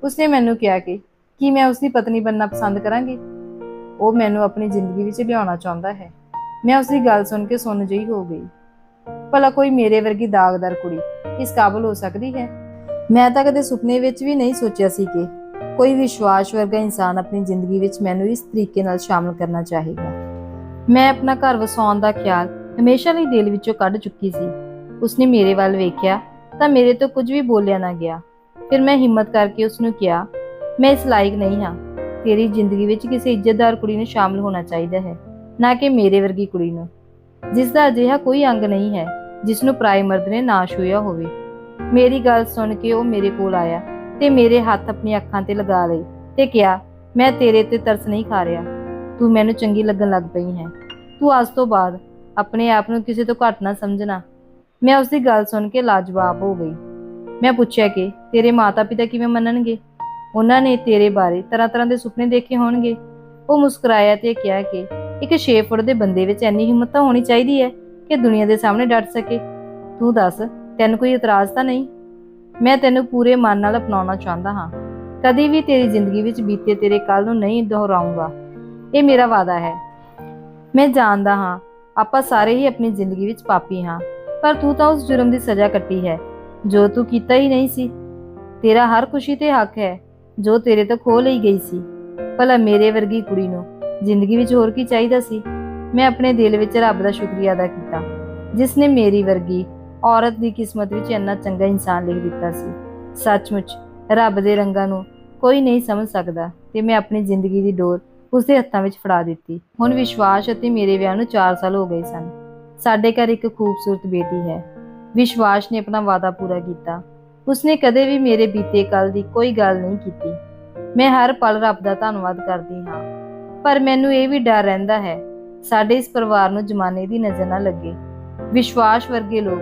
ਉਸਨੇ ਮੈਨੂੰ ਕਿਹਾ ਕਿ ਕੀ ਮੈਂ ਉਸਦੀ ਪਤਨੀ ਬਣਨਾ ਪਸੰਦ ਕਰਾਂਗੀ। ਉਹ ਮੈਨੂੰ ਆਪਣੀ ਜ਼ਿੰਦਗੀ ਵਿੱਚ ਲਿਆਉਣਾ ਚਾਹੁੰਦਾ ਹੈ। ਮੈਂ ਉਸਦੀ ਗੱਲ ਸੁਣ ਕੇ ਸੁੰਨ ਜਿਹੀ ਹੋ ਗਈ। ਭਲਾ ਕੋਈ ਮੇਰੇ ਵਰਗੀ ਦਾਗਦਾਰ ਕੁੜੀ ਇਸ ਕਾਬਲ ਹੋ ਸਕਦੀ ਹੈ? ਮੈਂ ਤਾਂ ਕਦੇ ਸੁਪਨੇ ਵਿੱਚ ਵੀ ਨਹੀਂ ਸੋਚਿਆ ਸੀ ਕਿ ਕੋਈ ਵਿਸ਼ਵਾਸ ਵਰਗਾ ਇਨਸਾਨ ਆਪਣੀ ਜ਼ਿੰਦਗੀ ਵਿੱਚ ਮੈਨੂੰ ਇਸ ਤਰੀਕੇ ਨਾਲ ਸ਼ਾਮਲ ਕਰਨਾ ਚਾਹੇਗਾ। ਮੈਂ ਆਪਣਾ ਘਰ ਵਸਾਉਣ ਦਾ ਖਿਆਲ ਹਮੇਸ਼ਾ ਲਈ ਦਿਲ ਵਿੱਚੋਂ ਕੱਢ ਚੁੱਕੀ ਸੀ। ਉਸਨੇ ਮੇਰੇ ਵੱਲ ਵੇਖਿਆ ਤਾਂ ਮੇਰੇ ਤੋਂ ਕੁਝ ਵੀ ਬੋਲਿਆ ਨਾ ਗਿਆ। ਫਿਰ ਮੈਂ ਹਿੰਮਤ ਕਰਕੇ ਉਸਨੂੰ ਕਿਹਾ, ਮੈਂ ਇਸ ਲਾਇਕ ਨਹੀਂ ਹਾਂ। ਤੇਰੀ ਜ਼ਿੰਦਗੀ ਵਿੱਚ ਕਿਸੇ ਇੱਜ਼ਤਦਾਰ ਕੁੜੀ ਨੂੰ ਸ਼ਾਮਲ ਹੋਣਾ ਚਾਹੀਦਾ ਹੈ, ਨਾ ਕਿ ਮੇਰੇ ਵਰਗੀ ਕੁੜੀ ਨੂੰ, ਜਿਸ ਦਾ ਅਜਿਹਾ ਕੋਈ ਅੰਗ ਨਹੀਂ ਹੈ ਜਿਸ ਨੂੰ ਪਰਾਏ ਮਰਦ ਨੇ ਨਾ ਛੂਹਿਆ ਹੋਵੇ। ਮੇਰੀ ਗੱਲ ਸੁਣ ਕੇ ਉਹ ਮੇਰੇ ਕੋਲ ਆਇਆ ਤੇ ਮੇਰੇ ਹੱਥ ਆਪਣੀ ਅੱਖਾਂ ਤੇ ਲਗਾ ਲਏ ਤੇ ਕਿਹਾ, ਮੈਂ ਤੇਰੇ ਤੇ ਤਰਸ ਨਹੀਂ ਖਾ ਰਿਹਾ। ਤੂੰ ਮੈਨੂੰ ਚੰਗੀ ਲੱਗਣ ਲੱਗ ਪਈ ਹੈ। ਤੂੰ ਅੱਜ ਤੋਂ ਬਾਅਦ ਆਪਣੇ ਆਪ ਨੂੰ ਕਿਸੇ ਤੋਂ ਘੱਟ ਨਾ ਸਮਝਣਾ। ਮੈਂ ਉਸਦੀ ਗੱਲ ਸੁਣ ਕੇ ਲਾਜਵਾਬ ਹੋ ਗਈ। ਮੈਂ ਪੁੱਛਿਆ ਕਿ ਤੇਰੇ ਮਾਤਾ-ਪਿਤਾ ਕਿਵੇਂ ਮੰਨਣਗੇ? ਉਹਨਾਂ ਨੇ ਤੇਰੇ ਬਾਰੇ ਤਰ੍ਹਾਂ-ਤਰ੍ਹਾਂ ਦੇ ਸੁਪਨੇ ਦੇਖੇ ਹੋਣਗੇ। ਉਹ ਮੁਸਕਰਾਇਆ ਤੇ ਕਿਹਾ ਕਿ ਇੱਕ 6 ਫੁੱਟ ਦੇ ਬੰਦੇ ਵਿੱਚ ਇੰਨੀ ਹਿੰਮਤ ਤਾਂ ਹੋਣੀ ਚਾਹੀਦੀ ਹੈ ਕਿ ਦੁਨੀਆ ਦੇ ਸਾਹਮਣੇ ਡਟ ਸਕੇ। ਤੂੰ ਦੱਸ, ਤੈਨੂੰ ਕੋਈ ਇਤਰਾਜ਼ ਤਾਂ ਨਹੀਂ? ਮੈਂ ਤੈਨੂੰ ਪੂਰੇ ਮਨ ਨਾਲ ਅਪਣਾਉਣਾ ਚਾਹੁੰਦਾ ਹਾਂ। ਕਦੀ ਵੀ ਤੇਰੀ ਜ਼ਿੰਦਗੀ ਵਿੱਚ ਬੀਤੇ ਤੇਰੇ ਕੱਲ ਨੂੰ ਨਹੀਂ ਦੁਹਰਾਊਂਗਾ। ਇਹ ਮੇਰਾ ਵਾਅਦਾ ਹੈ। ਮੈਂ ਜਾਣਦਾ ਹਾਂ ਆਪਾਂ ਸਾਰੇ ਹੀ ਆਪਣੀ ਜ਼ਿੰਦਗੀ ਵਿੱਚ ਪਾਪੀ ਹਾਂ, ਪਰ ਤੂੰ ਤਾਂ ਉਸ ਜੁਰਮ ਦੀ ਸਜ਼ਾ ਕੱਟੀ ਹੈ ਜੋ ਤੂੰ ਕੀਤਾ ਹੀ ਨਹੀਂ ਸੀ। ਤੇਰਾ ਹਰ ਖੁਸ਼ੀ ਤੇ ਹੱਕ ਹੈ ਜੋ ਤੇਰੇ ਤੋਂ ਖੋਹ ਲਈ ਗਈ ਸੀ। ਭਲਾ ਮੇਰੇ ਵਰਗੀ ਕੁੜੀ ਨੂੰ ਜ਼ਿੰਦਗੀ ਵਿੱਚ ਹੋਰ ਕੀ ਚਾਹੀਦਾ ਸੀ? ਮੈਂ ਆਪਣੇ ਦਿਲ ਵਿੱਚ ਰੱਬ ਦਾ ਸ਼ੁਕਰੀਆ ਅਦਾ ਕੀਤਾ ਜਿਸ ਨੇ ਮੇਰੀ ਵਰਗੀ ਔਰਤ ਦੀ ਕਿਸਮਤ ਵਿੱਚ ਇੰਨਾ ਚੰਗਾ ਇਨਸਾਨ ਲਿਖ ਦਿੱਤਾ ਸੀ। ਸੱਚਮੁੱਚ ਰੱਬ ਦੇ ਰੰਗਾਂ ਨੂੰ ਕੋਈ ਨਹੀਂ ਸਮਝ ਸਕਦਾ ਤੇ ਮੈਂ ਆਪਣੀ ਜ਼ਿੰਦਗੀ ਦੀ ਡੋਰ ਉਸਦੇ ਹੱਥਾਂ ਵਿੱਚ ਫੜਾ ਦਿੱਤੀ। ਹੁਣ ਵਿਸ਼ਵਾਸ ਅਤੇ ਮੇਰੇ ਵਿਆਹ ਨੂੰ 4 ਸਾਲ ਹੋ ਗਏ ਸਨ। ਸਾਡੇ ਘਰ ਇੱਕ ਖੂਬਸੂਰਤ ਬੇਟੀ ਹੈ। ਵਿਸ਼ਵਾਸ ਨੇ ਆਪਣਾ ਵਾਅਦਾ ਪੂਰਾ ਕੀਤਾ। ਉਸਨੇ ਕਦੇ ਵੀ ਮੇਰੇ ਬੀਤੇ ਕੱਲ ਦੀ ਕੋਈ ਗੱਲ ਨਹੀਂ ਕੀਤੀ। ਮੈਂ ਹਰ ਪਲ ਰੱਬ ਦਾ ਧੰਨਵਾਦ ਕਰਦੀ ਹਾਂ, ਪਰ ਮੈਨੂੰ ਇਹ ਵੀ ਡਰ ਰਹਿੰਦਾ ਹੈ ਸਾਡੇ ਇਸ ਪਰਿਵਾਰ ਨੂੰ ਜ਼ਮਾਨੇ ਦੀ ਨਜ਼ਰ ਨਾ ਲੱਗੇ। ਵਿਸ਼ਵਾਸ ਵਰਗੇ ਲੋਕ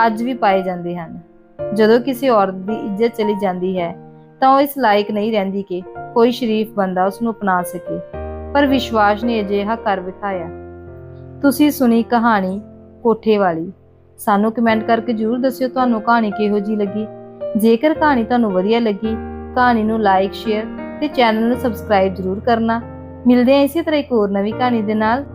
ਅੱਜ ਵੀ ਪਾਏ ਜਾਂਦੇ ਹਨ। ਜਦੋਂ ਕਿਸੇ ਔਰਤ ਦੀ ਇੱਜ਼ਤ ਚਲੀ ਜਾਂਦੀ ਹੈ ਤਾਂ ਉਹ ਇਸ ਲਾਇਕ ਨਹੀਂ ਰਹਿੰਦੀ ਕਿ ਕੋਈ ਸ਼ਰੀਫ ਬੰਦਾ ਉਸ ਨੂੰ ਅਪਣਾ ਸਕੇ, ਪਰ ਵਿਸ਼ਵਾਸ ਨੇ ਅਜਿਹਾ ਕਰ ਵਿਖਾਇਆ। ਤੁਸੀਂ ਸੁਣੀ ਕਹਾਣੀ ਕੋਠੇ ਵਾਲੀ। ਸਾਨੂੰ ਕਮੈਂਟ ਕਰਕੇ ਜ਼ਰੂਰ ਦੱਸਿਓ ਤੁਹਾਨੂੰ ਕਹਾਣੀ ਕਿਹੋ ਜਿਹੀ ਲੱਗੀ। ਜੇਕਰ ਕਹਾਣੀ ਤੁਹਾਨੂੰ ਵਧੀਆ ਲੱਗੀ, ਕਹਾਣੀ ਨੂੰ ਲਾਈਕ, ਸ਼ੇਅਰ ਤੇ ਚੈਨਲ ਨੂੰ ਸਬਸਕ੍ਰਾਈਬ ਜ਼ਰੂਰ ਕਰਨਾ। ਮਿਲਦੇ ਹਾਂ ਇਸੇ ਤਰ੍ਹਾਂ ਇੱਕ ਹੋਰ ਨਵੀਂ ਕਹਾਣੀ ਦੇ ਨਾਲ।